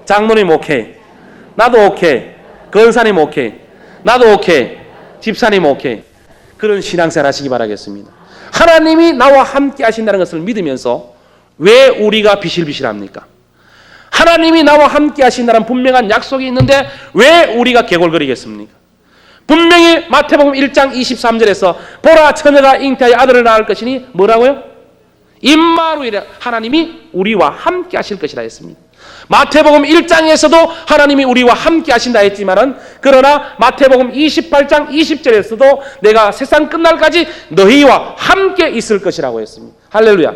장로님 okay. 나도 okay. 권사님 okay. 나도 okay. 집사님 okay. 그런 신앙생활 하시기 바라겠습니다. 하나님이 나와 함께 하신다는 것을 믿으면서 왜 우리가 비실비실합니까? 하나님이 나와 함께 하신다는 분명한 약속이 있는데 왜 우리가 개골거리겠습니까? 분명히 마태복음 1장 23절에서 보라 처녀가 잉태하여 아들을 낳을 것이니 뭐라고요? 임마누엘 하나님이 우리와 함께 하실 것이라 했습니다. 마태복음 1장에서도 하나님이 우리와 함께 하신다 했지만은 그러나 마태복음 28장 20절에서도 내가 세상 끝날까지 너희와 함께 있을 것이라고 했습니다. 할렐루야.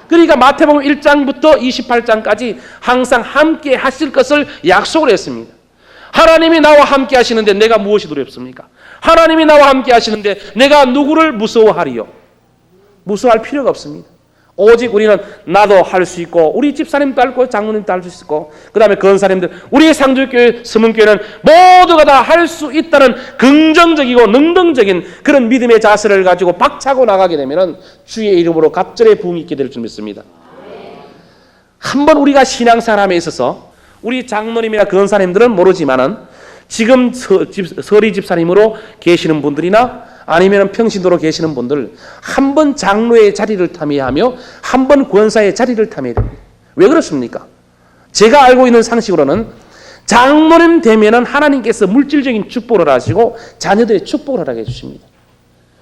그러니까 마태복음 1장부터 28장까지 항상 함께 하실 것을 약속을 했습니다. 하나님이 나와 함께 하시는데 내가 무엇이 두렵습니까? 하나님이 나와 함께 하시는데 내가 누구를 무서워하리요? 무서워할 필요가 없습니다. 오직 우리는 나도 할 수 있고 우리 집사님도 할 거고 장로님도 할 수 있고 그 다음에 권사님들 우리 상주교회 서문교회는 모두가 다 할 수 있다는 긍정적이고 능동적인 그런 믿음의 자세를 가지고 박차고 나가게 되면 주의 이름으로 갑절의 부흥이 있게 될 줄 믿습니다. 한번 우리가 신앙생활에 있어서 우리 장로님이나 권사님들은 모르지만은 지금 서리 집사님으로 계시는 분들이나 아니면 평신도로 계시는 분들 한 번 장로의 자리를 탐해야 하며 한 번 권사의 자리를 탐해야 됩니다. 왜 그렇습니까? 제가 알고 있는 상식으로는 장로님 되면은 하나님께서 물질적인 축복을 하시고 자녀들의 축복을 하게 해주십니다.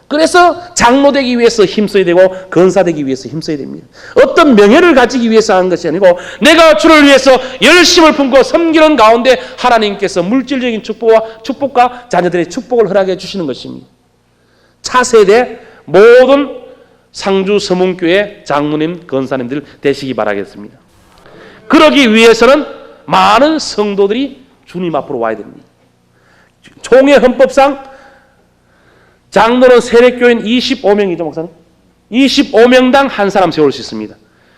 그래서 장로 되기 위해서 힘써야 되고 권사 되기 위해서 힘써야 됩니다. 어떤 명예를 가지기 위해서 하는 것이 아니고 내가 주를 위해서 열심을 품고 섬기는 가운데 하나님께서 물질적인 축복과 자녀들의 축복을 허락해 주시는 것입니다. 차세대 모든 상주 서문교회 장로님, 권사님들 되시기 바라겠습니다. 그러기 위해서는 많은 성도들이 주님 앞으로 와야 됩니다. 총회 헌법상 장로는 세례교인 25명이죠, 목사님? 25명당 한 사람 세울 수 있습니다.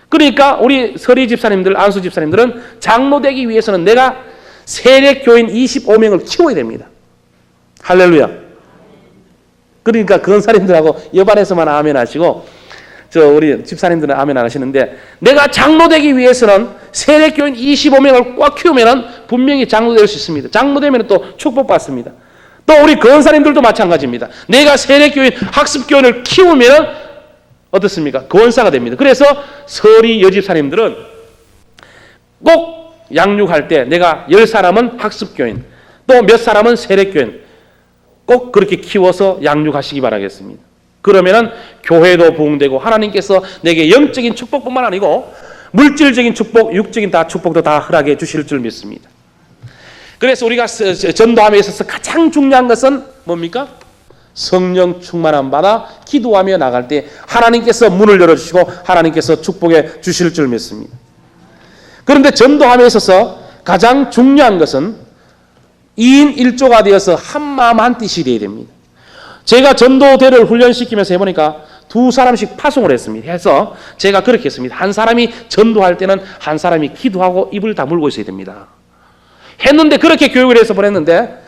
그러니까 우리 서리 집사님들, 안수 집사님들은 장로 되기 위해서는 내가 세례교인 25명을 키워야 됩니다. 할렐루야. 그러니까 권사님들하고 옆안에서만 아멘 하시고 우리 집사님들은 아멘 안 하시는데 내가 장로 되기 위해서는 세례교인 25명을 꽉 키우면 분명히 장로 될 수 있습니다. 장로 되면 또 축복받습니다. 또 우리 권사님들도 마찬가지입니다. 내가 세례교인, 학습교인을 키우면 어떻습니까? 권사가 됩니다. 그래서 서리 여집사님들은 꼭 양육할 때 내가 10사람은 학습교인, 또 몇 사람은 세례교인 꼭 그렇게 키워서 양육하시기 바라겠습니다. 그러면은 교회도 부흥되고 하나님께서 내게 영적인 축복뿐만 아니고 물질적인 축복, 육적인 다 축복도 다 허락해 주실 줄 믿습니다. 그래서 우리가 전도함에 있어서 가장 중요한 것은 뭡니까? 성령 충만함 받아 기도하며 나갈 때 하나님께서 문을 열어주시고 하나님께서 축복해 주실 줄 믿습니다. 그런데 전도함에 있어서 가장 중요한 것은 2인 1조가 되어서 한 마음 한 뜻이 되어야 됩니다. 제가 전도대를 훈련시키면서 해보니까 2사람씩 파송을 했습니다. 해서 제가 그렇게 했습니다. 한 사람이 전도할 때는 한 사람이 기도하고 입을 다물고 있어야 됩니다. 했는데 그렇게 교육을 해서 보냈는데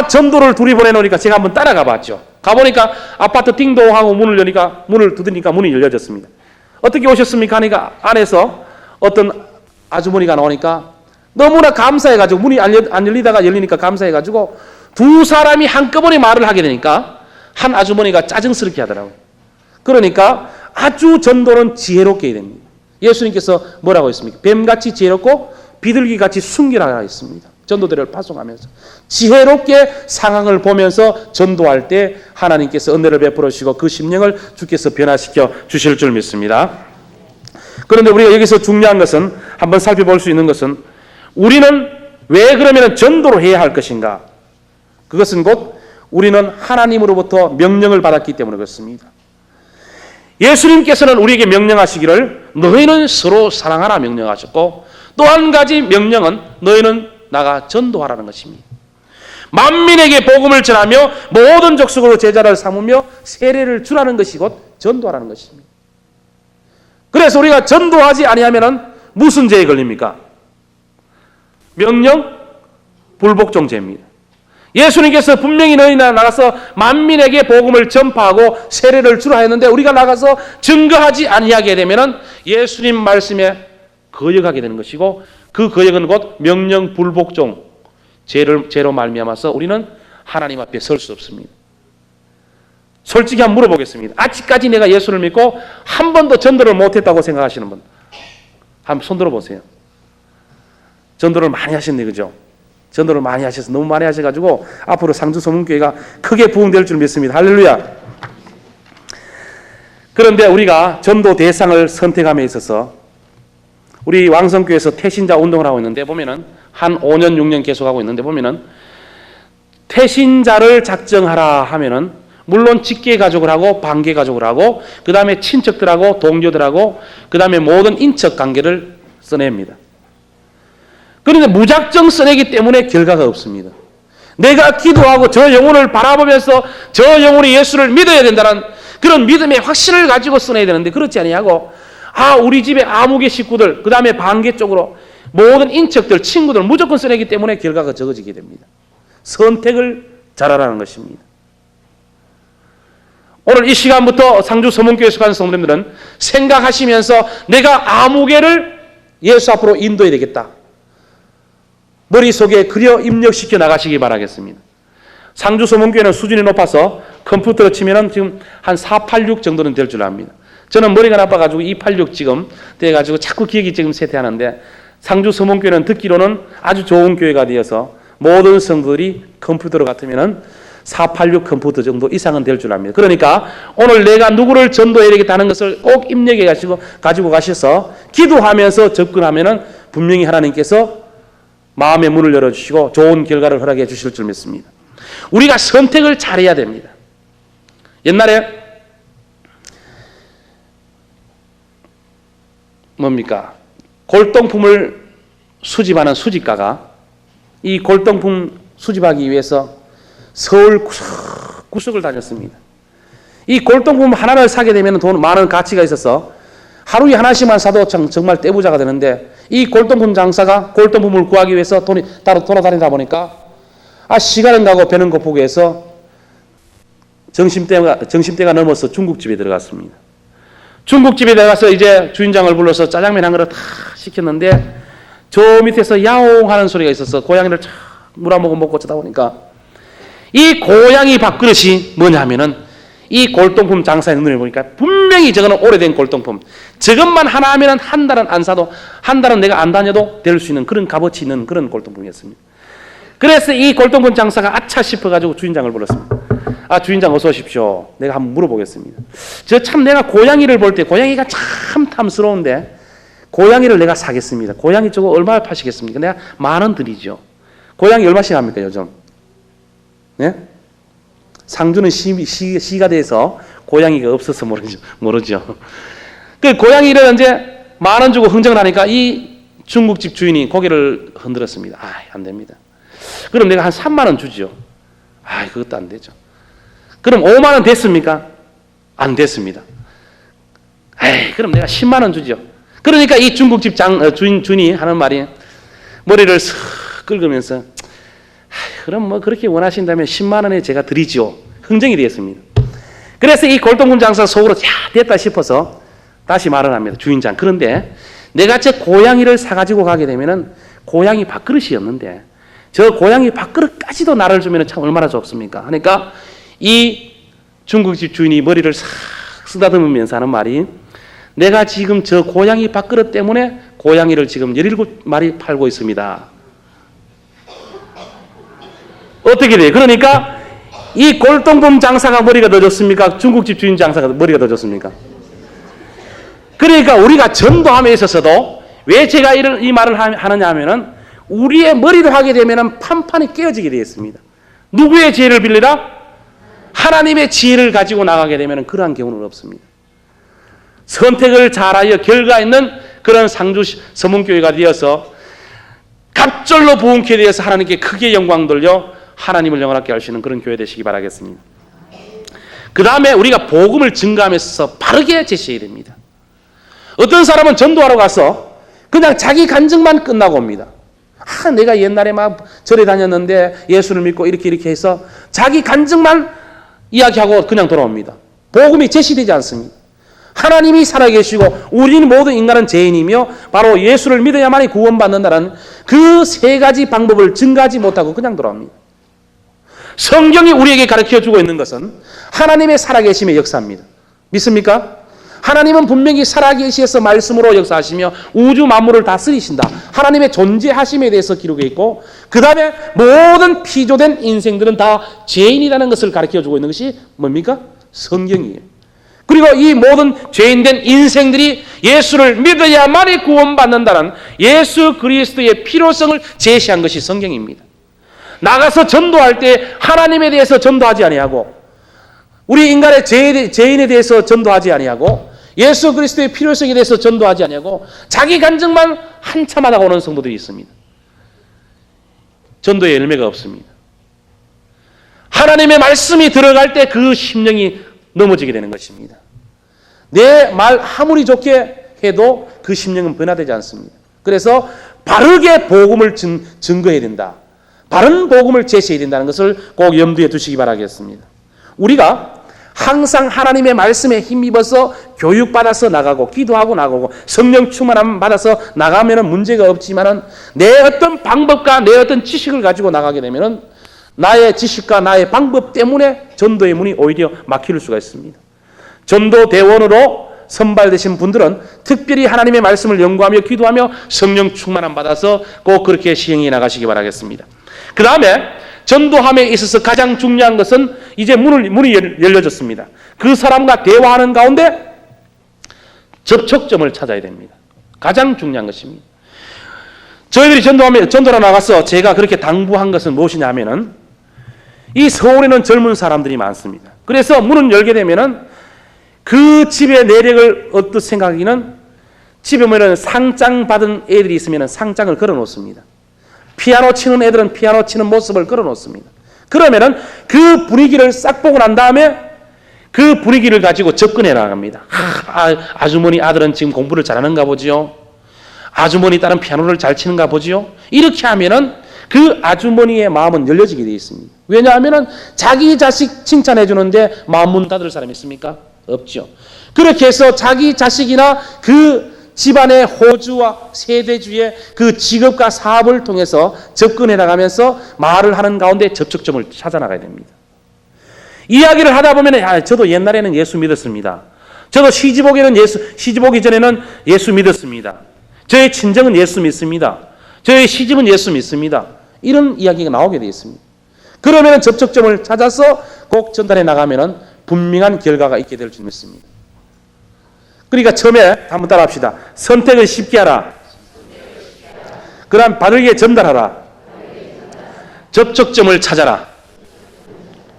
전도를 둘이 보내놓으니까 제가 한번 따라가 봤죠. 가보니까 아파트 띵동하고 문을 여니까 문을 두드리니까 문이 열려졌습니다. 어떻게 오셨습니까? 하니까 안에서 어떤 아주머니가 나오니까 너무나 감사해가지고 문이 안 열리다가 열리니까 감사해가지고 2사람이 한꺼번에 말을 하게 되니까 한 아주머니가 짜증스럽게 하더라고요. 그러니까 아주 전도는 지혜롭게 해야 됩니다. 예수님께서 뭐라고 했습니까? 뱀같이 지혜롭고 비둘기같이 순결하라 했습니다. 전도대를 파송하면서 지혜롭게 상황을 보면서 전도할 때 하나님께서 은혜를 베풀어 주시고 그 심령을 주께서 변화시켜 주실 줄 믿습니다. 그런데 우리가 여기서 중요한 것은 한번 살펴볼 수 있는 것은 우리는 왜 그러면 전도를 해야 할 것인가? 그것은 곧 우리는 하나님으로부터 명령을 받았기 때문에 그렇습니다. 예수님께서는 우리에게 명령하시기를 너희는 서로 사랑하라 명령하셨고 또 한 가지 명령은 너희는 나가 전도하라는 것입니다. 만민에게 복음을 전하며 모든 족속으로 제자를 삼으며 세례를 주라는 것이 곧 전도하라는 것입니다. 그래서 우리가 전도하지 아니하면 무슨 죄에 걸립니까? 명령 불복종죄입니다. 예수님께서 분명히 너희나 나가서 만민에게 복음을 전파하고 세례를 주라 했는데 우리가 나가서 증거하지 아니하게 되면 예수님 말씀에 거역하게 되는 것이고 그 거역은 곧 명령 불복종 죄로 말미암아서 우리는 하나님 앞에 설 수 없습니다. 솔직히 한번 물어보겠습니다. 아직까지 내가 예수를 믿고 한 번도 전도를 못했다고 생각하시는 분 한번 손 들어보세요. 전도를 많이 하셨네, 그죠? 전도를 많이 하셔서 너무 많이 하셔가지고 앞으로 상주 소문교회가 크게 부흥될 줄 믿습니다. 할렐루야. 그런데 우리가 전도 대상을 선택함에 있어서 우리 왕성교회에서 태신자 운동을 하고 있는데 보면은 한 5년 6년 계속하고 있는데 보면은 태신자를 작정하라 하면은 물론 직계 가족을 하고 반계 가족을 하고 그 다음에 친척들하고 동료들하고 그 다음에 모든 인척 관계를 써냅니다. 그런데 무작정 써내기 때문에 결과가 없습니다. 내가 기도하고 저 영혼을 바라보면서 저 영혼이 예수를 믿어야 된다는 그런 믿음의 확신을 가지고 써내야 되는데 그렇지 아니하고 우리 집에 아무개 식구들 그 다음에 반개 쪽으로 모든 인척들 친구들 무조건 써내기 때문에 결과가 적어지게 됩니다. 선택을 잘하라는 것입니다. 오늘 이 시간부터 상주 서문교회 속한 성도님들은 생각하시면서 내가 아무개를 예수 앞으로 인도해야 되겠다. 머릿속에 그려 입력시켜 나가시기 바라겠습니다. 상주 서문교회는 수준이 높아서 컴퓨터로 치면은 지금 한 486 정도는 될 줄 압니다. 저는 머리가 나빠가지고 286 지금 돼가지고 자꾸 기억이 지금 쇠퇴하는데 상주 서문교회는 듣기로는 아주 좋은 교회가 되어서 모든 성도들이 컴퓨터로 같으면은 486 컴퓨터 정도 이상은 될 줄 압니다. 그러니까 오늘 내가 누구를 전도해야 되겠다는 것을 꼭 입력해 가지고 가셔서 기도하면서 접근하면은 분명히 하나님께서 마음의 문을 열어주시고 좋은 결과를 허락해 주실 줄 믿습니다. 우리가 선택을 잘해야 됩니다. 옛날에 뭡니까? 골동품을 수집하는 수집가가 이 골동품 수집하기 위해서 서울 구석을 다녔습니다. 이 골동품 하나를 사게 되면 돈 많은 가치가 있어서 하루에 하나씩만 사도 정말 떼부자가 되는데 이 골동품 장사가 골동품을 구하기 위해서 돈이 따로 돌아다니다 보니까 시간은 가고 배는 고프고 해서 점심때가 넘어서 중국집에 들어갔습니다. 중국집에 들어가서 이제 주인장을 불러서 짜장면 한 그릇 다 시켰는데 저 밑에서 야옹 하는 소리가 있어서 고양이를 물 한 모금 먹고 쳐다 보니까 이 고양이 밥그릇이 뭐냐면은 이 골동품 장사의 눈을 보니까 분명히 저거는 오래된 골동품. 저것만 하나 하면은 한 달은 안 사도 한 달은 내가 안 다녀도 될 수 있는 그런 값어치 있는 그런 골동품이었습니다. 그래서 이 골동품 장사가 아차 싶어가지고 주인장을 불렀습니다. 아, 주인장 어서 오십시오. 내가 한번 물어보겠습니다. 저 참 내가 고양이를 볼 때 고양이가 참 탐스러운데 고양이를 내가 사겠습니다. 고양이 저거 얼마 파시겠습니까? 내가 10,000원 드리죠. 고양이 얼마씩 합니까 요즘? 네? 상주는 시가 돼서 고양이가 없어서 모르죠. 그 고양이를 이제 10,000원 주고 흥정을 하니까 이 중국집 주인이 고개를 흔들었습니다. 아, 안 됩니다. 그럼 내가 한 30,000원 주죠. 아, 그것도 안 되죠. 그럼 50,000원 됐습니까? 안 됐습니다. 에이, 그럼 내가 100,000원 주죠. 그러니까 이 중국집 주인이 하는 말이 머리를 슥 긁으면서 그럼 뭐 그렇게 원하신다면 100,000원에 제가 드리죠. 흥정이 되었습니다. 그래서 이 골동품 장사 속으로 야 됐다 싶어서 다시 말을 합니다. 주인장. 그런데 내가 저 고양이를 사가지고 가게 되면은 고양이 밥그릇이었는데 저 고양이 밥그릇까지도 나를 주면 참 얼마나 좋습니까? 그러니까 이 중국집 주인이 머리를 싹 쓰다듬으면서 하는 말이 내가 지금 저 고양이 밥그릇 때문에 고양이를 지금 17마리 팔고 있습니다. 어떻게 돼요? 그러니까 이 골동품 장사가 머리가 더 좋습니까? 중국집 주인 장사가 머리가 더 좋습니까? 그러니까 우리가 전도함에 있어서도 왜 제가 이 말을 하느냐 하면은 우리의 머리로 하게 되면은 판판이 깨어지게 되어 있습니다. 누구의 지혜를 빌리라? 하나님의 지혜를 가지고 나가게 되면은 그러한 경우는 없습니다. 선택을 잘하여 결과 있는 그런 상주 서문교회가 되어서 갑절로 부흥케 되어서 하나님께 크게 영광 돌려 하나님을 영원하게 할 수 있는 그런 교회 되시기 바라겠습니다. 그 다음에 우리가 복음을 증가하면서 바르게 제시해야 됩니다. 어떤 사람은 전도하러 가서 그냥 자기 간증만 끝나고 옵니다. 아, 내가 옛날에 막 절에 다녔는데 예수를 믿고 이렇게 해서 자기 간증만 이야기하고 그냥 돌아옵니다. 복음이 제시되지 않습니다. 하나님이 살아계시고 우리는 모든 인간은 죄인이며 바로 예수를 믿어야만이 구원받는다는 그 3가지 방법을 증가하지 못하고 그냥 돌아옵니다. 성경이 우리에게 가르쳐주고 있는 것은 하나님의 살아계심의 역사입니다. 믿습니까? 하나님은 분명히 살아계시어서 말씀으로 역사하시며 우주 만물을 다스리신다. 하나님의 존재하심에 대해서 기록해 있고 그 다음에 모든 피조된 인생들은 다 죄인이라는 것을 가르쳐주고 있는 것이 뭡니까? 성경이에요. 그리고 이 모든 죄인된 인생들이 예수를 믿어야만이 구원받는다는 예수 그리스도의 필요성을 제시한 것이 성경입니다. 나가서 전도할 때 하나님에 대해서 전도하지 아니하고 우리 인간의 죄인에 대해서 전도하지 아니하고 예수 그리스도의 필요성에 대해서 전도하지 아니하고 자기 간증만 한참 하다가 오는 성도들이 있습니다. 전도의 열매가 없습니다. 하나님의 말씀이 들어갈 때 그 심령이 넘어지게 되는 것입니다. 내 말 아무리 좋게 해도 그 심령은 변화되지 않습니다. 그래서 바르게 복음을 증거해야 된다. 바른 복음을 제시해야 된다는 것을 꼭 염두에 두시기 바라겠습니다. 우리가 항상 하나님의 말씀에 힘입어서 교육받아서 나가고 기도하고 나가고 성령 충만함 받아서 나가면 문제가 없지만 내 어떤 방법과 내 어떤 지식을 가지고 나가게 되면 나의 지식과 나의 방법 때문에 전도의 문이 오히려 막힐 수가 있습니다. 전도대원으로 선발되신 분들은 특별히 하나님의 말씀을 연구하며 기도하며 성령 충만함 받아서 꼭 그렇게 시행해 나가시기 바라겠습니다. 그 다음에 전도함에 있어서 가장 중요한 것은 이제 문이 열려졌습니다. 그 사람과 대화하는 가운데 접촉점을 찾아야 됩니다. 가장 중요한 것입니다. 저희들이 전도로 나가서 제가 그렇게 당부한 것은 무엇이냐 하면은 이 서울에는 젊은 사람들이 많습니다. 그래서 문을 열게 되면은 그 집의 내력을 어떻게 생각하기는 집에 보면은 상장 받은 애들이 있으면 상장을 걸어 놓습니다. 피아노 치는 애들은 피아노 치는 모습을 걸어 놓습니다. 그러면은 그 분위기를 싹 보고 난 다음에 그 분위기를 가지고 접근해 나갑니다. 아주머니 아들은 지금 공부를 잘하는가 보지요. 아주머니 딸은 피아노를 잘 치는가 보지요. 이렇게 하면은 그 아주머니의 마음은 열려지게 되어 있습니다. 왜냐하면은 자기 자식 칭찬해 주는데 마음 문 닫을 사람이 있습니까? 없죠. 그렇게 해서 자기 자식이나 그 집안의 호주와 세대주의 그 직업과 사업을 통해서 접근해 나가면서 말을 하는 가운데 접촉점을 찾아 나가야 됩니다. 이야기를 하다 보면 저도 옛날에는 예수 믿었습니다. 저도 시집 오기 전에는 예수 믿었습니다. 저의 친정은 예수 믿습니다. 저의 시집은 예수 믿습니다. 이런 이야기가 나오게 되어 있습니다. 그러면 접촉점을 찾아서 꼭 전달해 나가면 분명한 결과가 있게 될 줄 믿습니다. 그러니까 처음에 한번 따라합시다. 선택을 쉽게 하라. 그 다음 바르게 전달하라. 접촉점을 찾아라.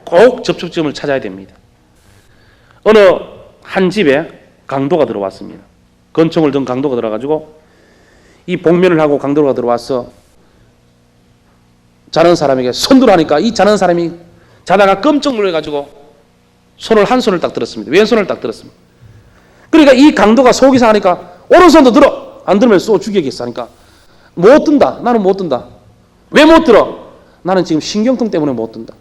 꼭 접촉점을 찾아야 됩니다. 어느 한 집에 강도가 들어왔습니다. 권총을 든 강도가 들어가지고 이 복면을 하고 강도가 들어와서 자는 사람에게 손들어 하니까 이 자는 사람이 자다가 깜짝 놀라가지고 한 손을 딱 들었습니다. 왼손을 딱 들었습니다. 그러니까 이 강도가 속이 상하니까 오른손도 들어! 안 들으면 쏘 죽이겠어 하니까 못 든다. 나는 못 든다. 왜 못 들어? 나는 지금 신경통 때문에 못 든다.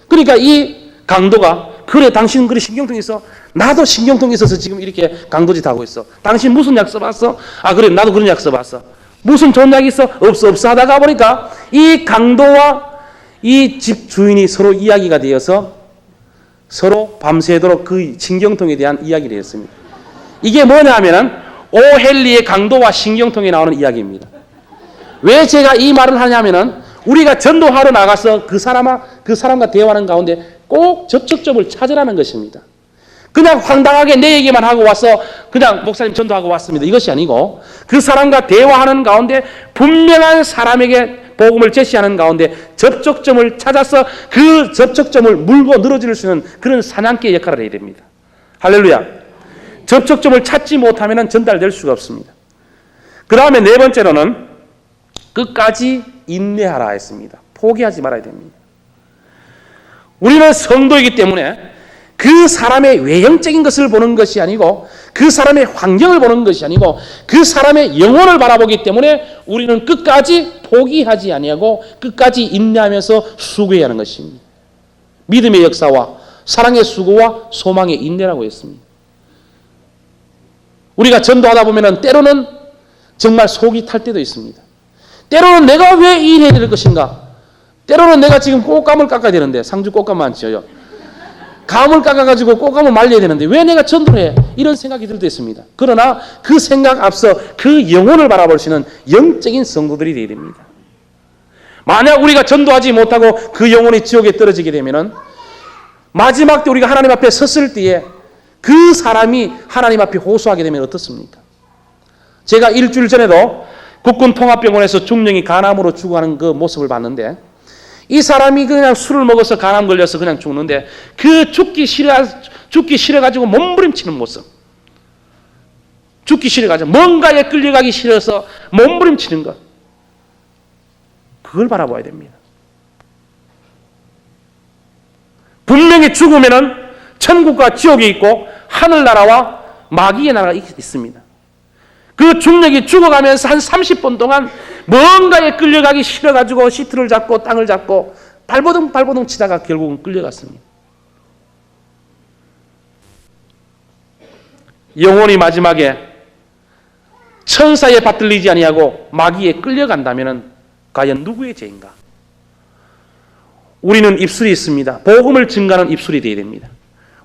그러니까 이 강도가 그래 당신 그래 신경통이 있어. 나도 신경통이 있어서 지금 이렇게 강도짓 하고 있어. 당신 무슨 약 써봤어? 아 그래 나도 그런 약 써봤어. 무슨 좋은 약 있어? 없어 하다가 보니까 이 강도와 이 집 주인이 서로 이야기가 되어서 서로 밤새도록 그 신경통에 대한 이야기를 했습니다. 이게 뭐냐 하면은 오헨리의 강도와 신경통에 나오는 이야기입니다. 왜 제가 이 말을 하냐면은 우리가 전도하러 나가서 그 사람과 대화하는 가운데 꼭 접촉점을 찾으라는 것입니다. 그냥 황당하게 내 얘기만 하고 와서 그냥 목사님 전도하고 왔습니다. 이것이 아니고 그 사람과 대화하는 가운데 분명한 사람에게 복음을 제시하는 가운데 접촉점을 찾아서 그 접촉점을 물고 늘어질 수 있는 그런 사냥개의 역할을 해야 됩니다. 할렐루야. 접촉점을 찾지 못하면 전달될 수가 없습니다. 그 다음에 네 번째로는 끝까지 인내하라 했습니다. 포기하지 말아야 됩니다. 우리는 성도이기 때문에 그 사람의 외형적인 것을 보는 것이 아니고 그 사람의 환경을 보는 것이 아니고 그 사람의 영혼을 바라보기 때문에 우리는 끝까지 포기하지 아니하고 끝까지 인내하면서 수고해야 하는 것입니다. 믿음의 역사와 사랑의 수고와 소망의 인내라고 했습니다. 우리가 전도하다 보면 때로는 정말 속이 탈 때도 있습니다. 때로는 내가 왜 이 일을 해야 될 것인가? 때로는 내가 지금 꽃감을 깎아야 되는데 상주 꽃감만 지어요. 감을 깎아가지고 꽃감을 말려야 되는데 왜 내가 전도를 해? 이런 생각이 들 때 있습니다. 그러나 그 생각 앞서 그 영혼을 바라볼 수 있는 영적인 성도들이 되어야 됩니다. 만약 우리가 전도하지 못하고 그 영혼이 지옥에 떨어지게 되면은 마지막 때 우리가 하나님 앞에 섰을 때에 그 사람이 하나님 앞에 호소하게 되면 어떻습니까? 제가 일주일 전에도 국군통합병원에서 중령이 간암으로 죽어가는 그 모습을 봤는데 이 사람이 그냥 술을 먹어서 간암 걸려서 그냥 죽는데 그 죽기 싫어가지고 몸부림치는 모습. 죽기 싫어가지고 뭔가에 끌려가기 싫어서 몸부림치는 것. 그걸 바라봐야 됩니다. 분명히 죽으면은 천국과 지옥이 있고 하늘나라와 마귀의 나라가 있습니다. 그 중력이 죽어가면서 한 30분 동안 뭔가에 끌려가기 싫어가지고 시트를 잡고 땅을 잡고 발버둥 치다가 결국은 끌려갔습니다. 영혼이 마지막에 천사에 받들리지 아니하고 마귀에 끌려간다면 과연 누구의 죄인가? 우리는 입술이 있습니다. 복음을 증가하는 입술이 되어야 됩니다.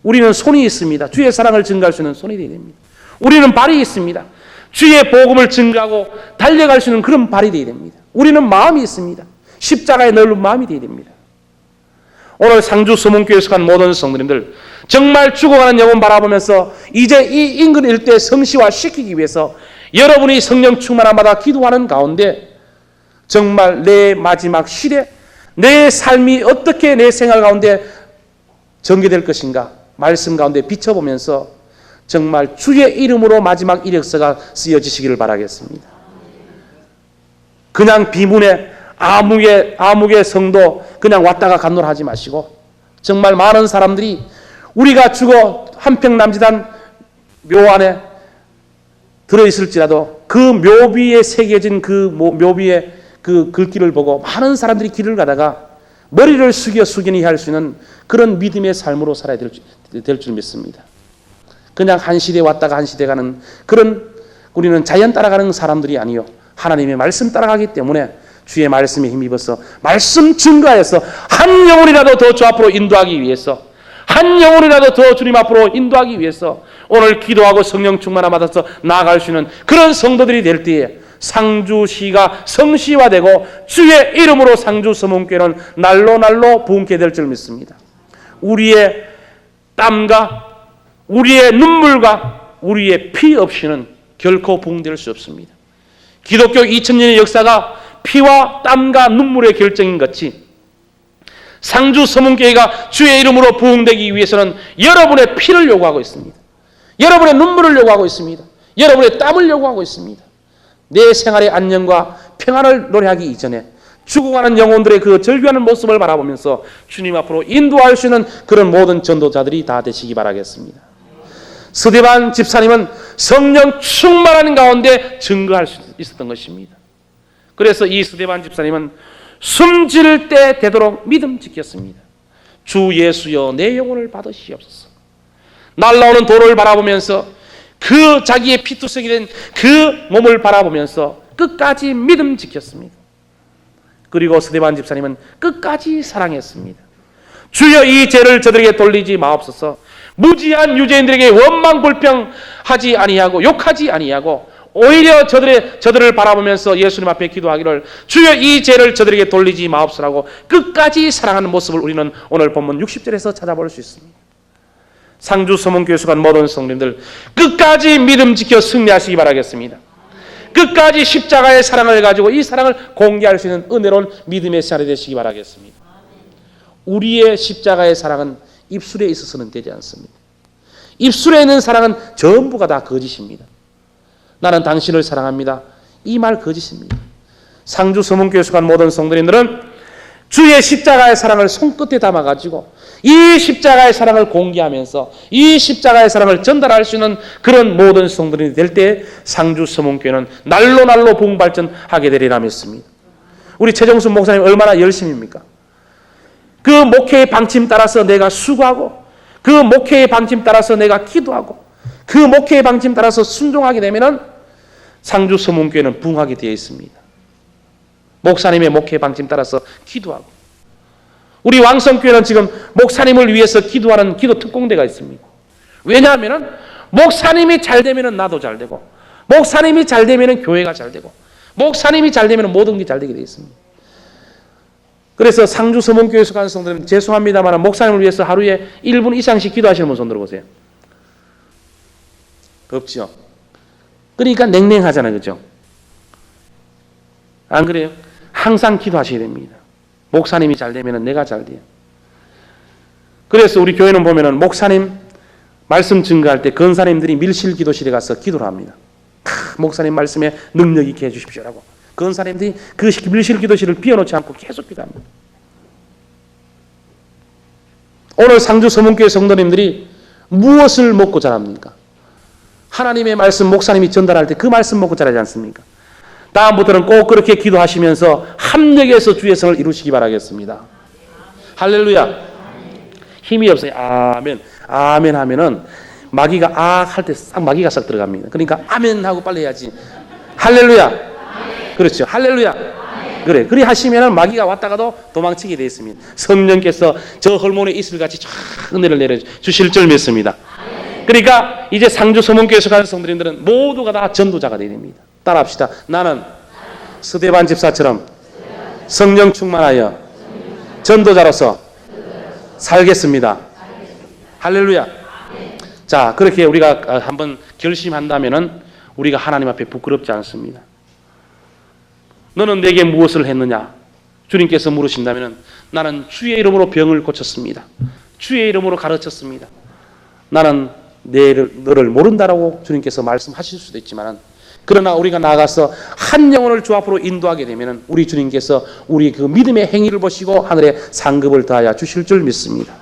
우리는 손이 있습니다. 주의 사랑을 증가할 수 있는 손이 되어야 됩니다. 우리는 발이 있습니다. 주의 복음을 증가하고 달려갈 수 있는 그런 발이 되어야 됩니다. 우리는 마음이 있습니다. 십자가에 넓은 마음이 되어야 됩니다. 오늘 상주 서문교회에 속한 모든 성도님들 정말 죽어가는 영혼 바라보면서 이제 이 인근 일대 성시화 시키기 위해서 여러분이 성령 충만함마다 기도하는 가운데 정말 내 마지막 시대 내 삶이 어떻게 내 생활 가운데 전개될 것인가 말씀 가운데 비춰보면서 정말 주의 이름으로 마지막 이력서가 쓰여지시기를 바라겠습니다. 그냥 비문에 아무개 성도 그냥 왔다가 간노하지 마시고 정말 많은 사람들이 우리가 죽어 한평남지단 묘 안에 들어있을지라도 그 묘비에 새겨진 그 묘비의 그 글귀를 보고 많은 사람들이 길을 가다가 머리를 숙연히 할 수 있는 그런 믿음의 삶으로 살아야 될 줄 믿습니다. 그냥 한 시대 왔다가 한 시대 가는 그런 우리는 자연 따라가는 사람들이 아니요 하나님의 말씀 따라가기 때문에 주의 말씀에 힘입어서 말씀 증거하여서 한 영혼이라도 더 주 앞으로 인도하기 위해서, 한 영혼이라도 더 주님 앞으로 인도하기 위해서 오늘 기도하고 성령 충만함 받아서 나아갈 수 있는 그런 성도들이 될 때에 상주시가 성시화되고 주의 이름으로 상주 서문교회는 날로 날로 부흥케 될 줄 믿습니다. 우리의 땀과 우리의 눈물과 우리의 피 없이는 결코 부흥될 수 없습니다. 기독교 2000년의 역사가 피와 땀과 눈물의 결정인 같이 상주 서문교회가 주의 이름으로 부흥되기 위해서는 여러분의 피를 요구하고 있습니다. 여러분의 눈물을 요구하고 있습니다. 여러분의 땀을 요구하고 있습니다. 내 생활의 안녕과 평안을 노래하기 이전에 죽어가는 영혼들의 그 절규하는 모습을 바라보면서 주님 앞으로 인도할 수 있는 그런 모든 전도자들이 다 되시기 바라겠습니다. 스데반 집사님은 성령 충만한 가운데 증거할 수 있었던 것입니다. 그래서 이 스데반 집사님은 숨질 때 되도록 믿음 지켰습니다. 주 예수여 내 영혼을 받으시옵소서. 날라오는 돌을 바라보면서 그 자기의 피투성이 된 그 몸을 바라보면서 끝까지 믿음 지켰습니다. 그리고 스데반 집사님은 끝까지 사랑했습니다. 주여 이 죄를 저들에게 돌리지 마옵소서. 무지한 유죄인들에게 원망 불평하지 아니하고 욕하지 아니하고 오히려 저들을 바라보면서 예수님 앞에 기도하기를 주여 이 죄를 저들에게 돌리지 마옵소서라고 끝까지 사랑하는 모습을 우리는 오늘 본문 60절에서 찾아볼 수 있습니다. 상주 서문교회 속한 모든 성도님들 끝까지 믿음 지켜 승리하시기 바라겠습니다. 끝까지 십자가의 사랑을 가지고 이 사랑을 공개할 수 있는 은혜로운 믿음의 시간이 되시기 바라겠습니다. 우리의 십자가의 사랑은 입술에 있어서는 되지 않습니다. 입술에 있는 사랑은 전부가 다 거짓입니다. 나는 당신을 사랑합니다. 이 말 거짓입니다. 상주 서문교회 속한 모든 성도님들은 주의 십자가의 사랑을 손끝에 담아가지고 이 십자가의 사랑을 공개하면서 이 십자가의 사랑을 전달할 수 있는 그런 모든 성도들이 될 때 상주 서문교회는 날로 날로 부흥발전하게 되리라 믿습니다. 우리 최정순 목사님 얼마나 열심입니까? 그 목회의 방침 따라서 내가 수고하고 그 목회의 방침 따라서 내가 기도하고 그 목회의 방침 따라서 순종하게 되면은 상주 서문교회는 부흥하게 되어 있습니다. 목사님의 목회의 방침 따라서 기도하고 우리 왕성교회는 지금 목사님을 위해서 기도하는 기도 특공대가 있습니다. 왜냐하면 목사님이 잘 되면 나도 잘 되고 목사님이 잘 되면 교회가 잘 되고 목사님이 잘 되면 모든 게 잘 되게 되어 있습니다. 그래서 상주 서문교회 속한 성도들은 죄송합니다만 목사님을 위해서 하루에 1분 이상씩 기도하시는 분 손 들어보세요. 없죠. 그러니까 냉랭하잖아요. 그죠? 안 그래요? 항상 기도하셔야 됩니다. 목사님이 잘 되면 내가 잘 돼요. 그래서 우리 교회는 보면은 목사님 말씀 증거할 때 권사님들이 밀실 기도실에 가서 기도를 합니다. 목사님 말씀에 능력 있게 해주십시오라고. 권사님들이 그 밀실 기도실을 비워놓지 않고 계속 기도합니다. 오늘 상주 서문교회 성도님들이 무엇을 먹고 자랍니까? 하나님의 말씀 목사님이 전달할 때 그 말씀 먹고 자라지 않습니까? 다음부터는 꼭 그렇게 기도하시면서 합력해서 주의 성을 이루시기 바라겠습니다. 할렐루야. 힘이 없어요. 아멘. 아멘 하면은 마귀가 할 때 싹 마귀가 싹 들어갑니다. 그러니까 아멘 하고 빨리 해야지. 할렐루야. 그렇죠. 할렐루야. 그래. 그리 하시면은 마귀가 왔다가도 도망치게 되어 있습니다. 성령께서 저 헐몬에 이슬같이 쫙 은혜를 내려 주실 줄 믿습니다. 그러니까 이제 상주 서문교회 속한 성도님들은 모두가 다 전도자가 되어야 됩니다. 따라합시다. 나는 스데반 집사처럼 성령 충만하여 전도자로서 살겠습니다. 할렐루야. 자, 그렇게 우리가 한번 결심한다면은 우리가 하나님 앞에 부끄럽지 않습니다. 너는 내게 무엇을 했느냐? 주님께서 물으신다면은 나는 주의 이름으로 병을 고쳤습니다. 주의 이름으로 가르쳤습니다. 나는 너를 모른다라고 주님께서 말씀하실 수도 있지만 그러나 우리가 나아가서 한 영혼을 주 앞으로 인도하게 되면 우리 주님께서 우리 그 믿음의 행위를 보시고 하늘에 상급을 더하여 주실 줄 믿습니다.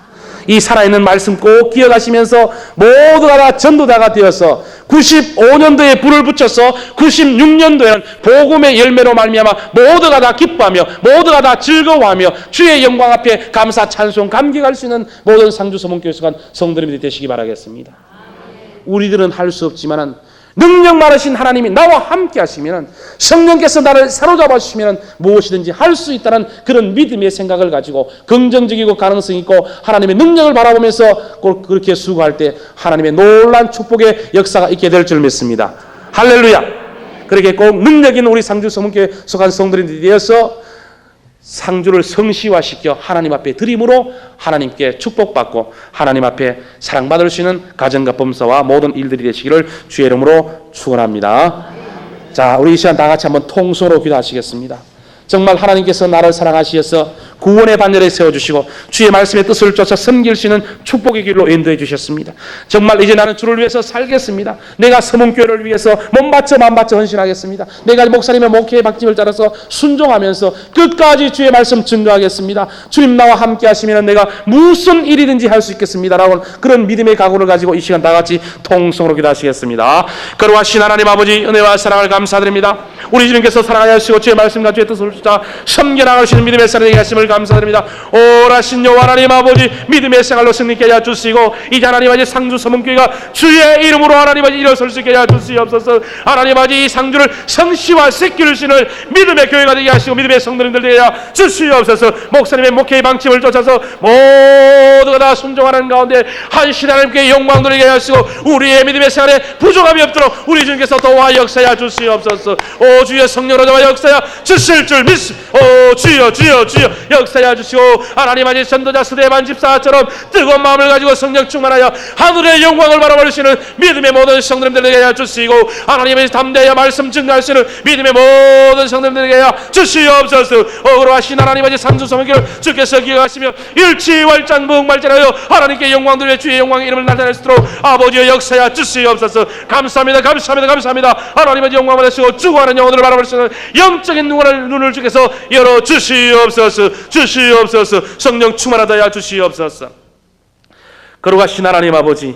이 살아있는 말씀 꼭 기억하시면서 모두가 다 전도자가 되어서 95년도에 불을 붙여서 96년도에는 복음의 열매로 말미암아 모두가 다 기뻐하며 모두가 다 즐거워하며 주의 영광 앞에 감사 찬송 감격할 수 있는 모든 상주 서문교회 속한 성도님들이 되시기 바라겠습니다. 우리들은 할 수 없지만 능력 많으신 하나님이 나와 함께 하시면, 성령께서 나를 사로잡아 주시면 무엇이든지 할 수 있다는 그런 믿음의 생각을 가지고 긍정적이고 가능성 있고 하나님의 능력을 바라보면서 그렇게 수고할 때 하나님의 놀라운 축복의 역사가 있게 될 줄 믿습니다. 할렐루야. 그렇게 꼭 능력 있는 우리 상주 서문교회 속한 성도들이 되어서 상주를 성시화시켜 하나님 앞에 드림으로 하나님께 축복받고 하나님 앞에 사랑받을 수 있는 가정과 범사와 모든 일들이 되시기를 주의 이름으로 축원합니다. 자, 우리 이 시간 다 같이 한번 통성으로 기도하시겠습니다. 정말 하나님께서 나를 사랑하시어서 구원의 반열에 세워주시고 주의 말씀의 뜻을 쫓아 섬길 수 있는 축복의 길로 인도해 주셨습니다. 정말 이제 나는 주를 위해서 살겠습니다. 내가 서문교회를 위해서 몸 바쳐 마음 바쳐 헌신하겠습니다. 내가 목사님의 목회의 박집을 따라서 순종하면서 끝까지 주의 말씀 증거하겠습니다. 주님 나와 함께 하시면 내가 무슨 일이든지 할 수 있겠습니다라고 그런 믿음의 각오를 가지고 이 시간 다 같이 통성으로 기도하시겠습니다. 거룩하신 하나님 아버지, 은혜와 사랑을 감사드립니다. 우리 주님께서 사랑하시고 주의 말씀과 주의 뜻을 쫓아 섬겨나가시는 믿음의 사랑이 하심을 감사드립니다. 오라신 여호와 하나님 아버지, 믿음의 생활로 승리케 하여 주시고 이제 하나님 아버지 상주 서문교회가 주의 이름으로 하나님 아버지 일어설 수 있게 하여 주시옵소서. 하나님 아버지 이 상주를 성시와 새길 수 있는 믿음의 교회가 되게 하시고 믿음의 성도님들 되게 하여 주시옵소서. 목사님의 목회의 방침을 쫓아서 모두가 다 순종하는 가운데 한신 하나님께 영광 돌리게 하시고 우리의 믿음의 생활에 부족함이 없도록 우리 주님께서 도와 역사하여 주시옵소서. 오 주여 성령으로 도와 역사하여 주실 줄 믿습니다. 오 주여 주여 주여 역사하여 주시고 하나님 아버지 전도자 스데반 집사처럼 뜨거운 마음을 가지고 성령 충만하여 하늘의 영광을 바라보시는 믿음의 모든 성도님들에게 하여 주시고 하나님의 담대하여 말씀 증거할 수 있는 믿음의 모든 성도님들에게 하여 주시옵소서. 거룩하신 하나님 아버지 상주 서문교회를 주께서 기억하시며 일치월장무응발전하여 하나님께 영광 돌려 주의 영광의 이름을 나타낼 수 있도록 아버지의 역사하여 주시옵소서. 감사합니다 감사합니다 감사합니다. 하나님 아버지 영광 받으시고 주고하는 영혼들을 바라볼 수 있는 영적인 눈을 주께서 열어 주시옵소서. 주시옵소서. 성령 충만하다 하여 주시옵소서. 거룩하신 하나님 아버지,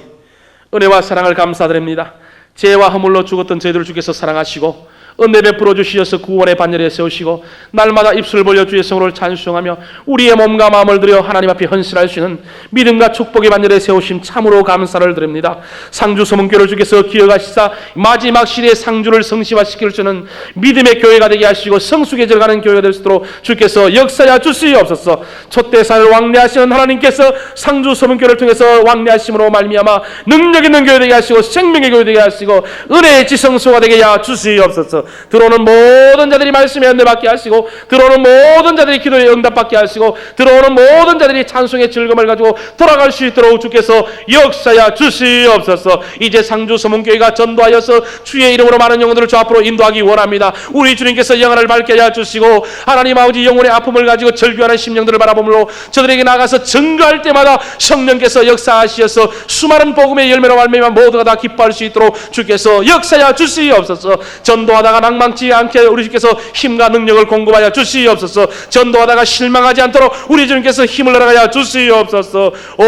은혜와 사랑을 감사드립니다. 죄와 허물로 죽었던 저희들을 주께서 사랑하시고 은혜 베풀어 주시어서 구원의 반열에 세우시고 날마다 입술 벌려 주의 성을 찬송하며 우리의 몸과 마음을 들여 하나님 앞에 헌신할 수 있는 믿음과 축복의 반열에 세우심 참으로 감사를 드립니다. 상주 서문교회를 주께서 기억하시사 마지막 시대의 상주를 성시화시킬 수 있는 믿음의 교회가 되게 하시고 성숙에 들어가는 교회가 될 수 있도록 주께서 역사하여 주시옵소서. 촛대산을 왕래하시는 하나님께서 상주 서문교회를 통해서 왕래하심으로 말미암아 능력 있는 교회 되게 하시고 생명의 교회 되게 하시고 은혜의 지성소가 되게 하여 주시옵소서. 들어오는 모든 자들이 말씀에 은혜받게 하시고 들어오는 모든 자들이 기도에 응답받게 하시고 들어오는 모든 자들이 찬송의 즐거움을 가지고 돌아갈 수 있도록 주께서 역사하여 주시옵소서. 이제 상주 서문교회가 전도하여서 주의 이름으로 많은 영혼들을 주 앞으로 인도하기 원합니다. 우리 주님께서 영혼을 밝게 하여 주시고 하나님 아버지 영혼의 아픔을 가지고 절규하는 심령들을 바라보므로 저들에게 나가서 증거할 때마다 성령께서 역사하시어서 수많은 복음의 열매로 말미암아 모두가 다 기뻐할 수 있도록 주께서 역사하여 주시옵소서. 전도하다가 낭망치 않게 우리 주께서 힘과 능력을 공급하여 주시옵소서. 전도하다가 실망하지 않도록 우리 주님께서 힘을 허락하여 주시옵소서. 오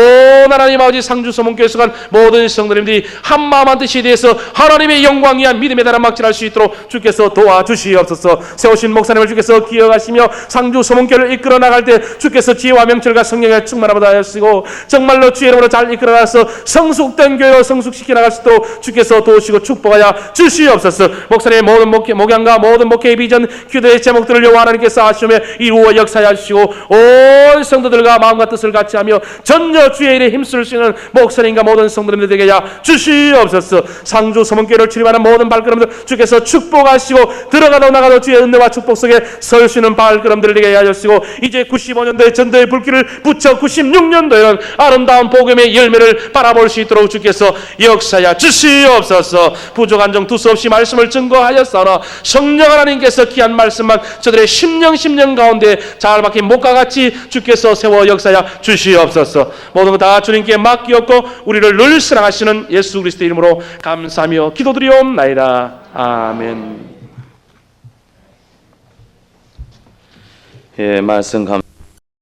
하나님 아버지 상주 서문교회 속한 모든 성도님들이 한마음 한뜻이 되어서 하나님의 영광 위한 믿음의 나라 막질할 수 있도록 주께서 도와주시옵소서. 세우신 목사님을 주께서 기억하시며 상주 서문교회를 이끌어 나갈 때 주께서 지혜와 명철과 성령의 충만함을 하시고 정말로 주의 이름으로 잘 이끌어 나가서 성숙된 교회로 성숙시켜 나갈 수 있도록 주께서 도우시고 축복하여 주시옵소서. 목사님의 모든 목양과 모든 목회의 비전 기도의 제목들을 여호와 하나님께서 아시며 이루어 역사하여 주시고 온 성도들과 마음과 뜻을 같이 하며 전혀 주의 일에 힘쓸 수 있는 목사님과 모든 성도님들에게 주시옵소서. 상주 서문교회를 출입하는 모든 발걸음들 주께서 축복하시고 들어가도 나가도 주의 은혜와 축복 속에 설 수 있는 발걸음들에게 하여 주시고 이제 95년도에 전도의 불길을 붙여 96년도에는 아름다운 복음의 열매를 바라볼 수 있도록 주께서 역사하여 주시옵소서. 부족한 점 두서없이 말씀을 증거하였사오나 성령 하나님께서 귀한 말씀만 저들의 심령 가운데 잘 박힌 목과 같이 주께서 세워 역사하여 주시옵소서. 모든 것 다 주님께 맡기었고 우리를 늘 사랑하시는 예수 그리스도의 이름으로 감사하며 기도드리옵나이다. 아멘. 예, 말씀 감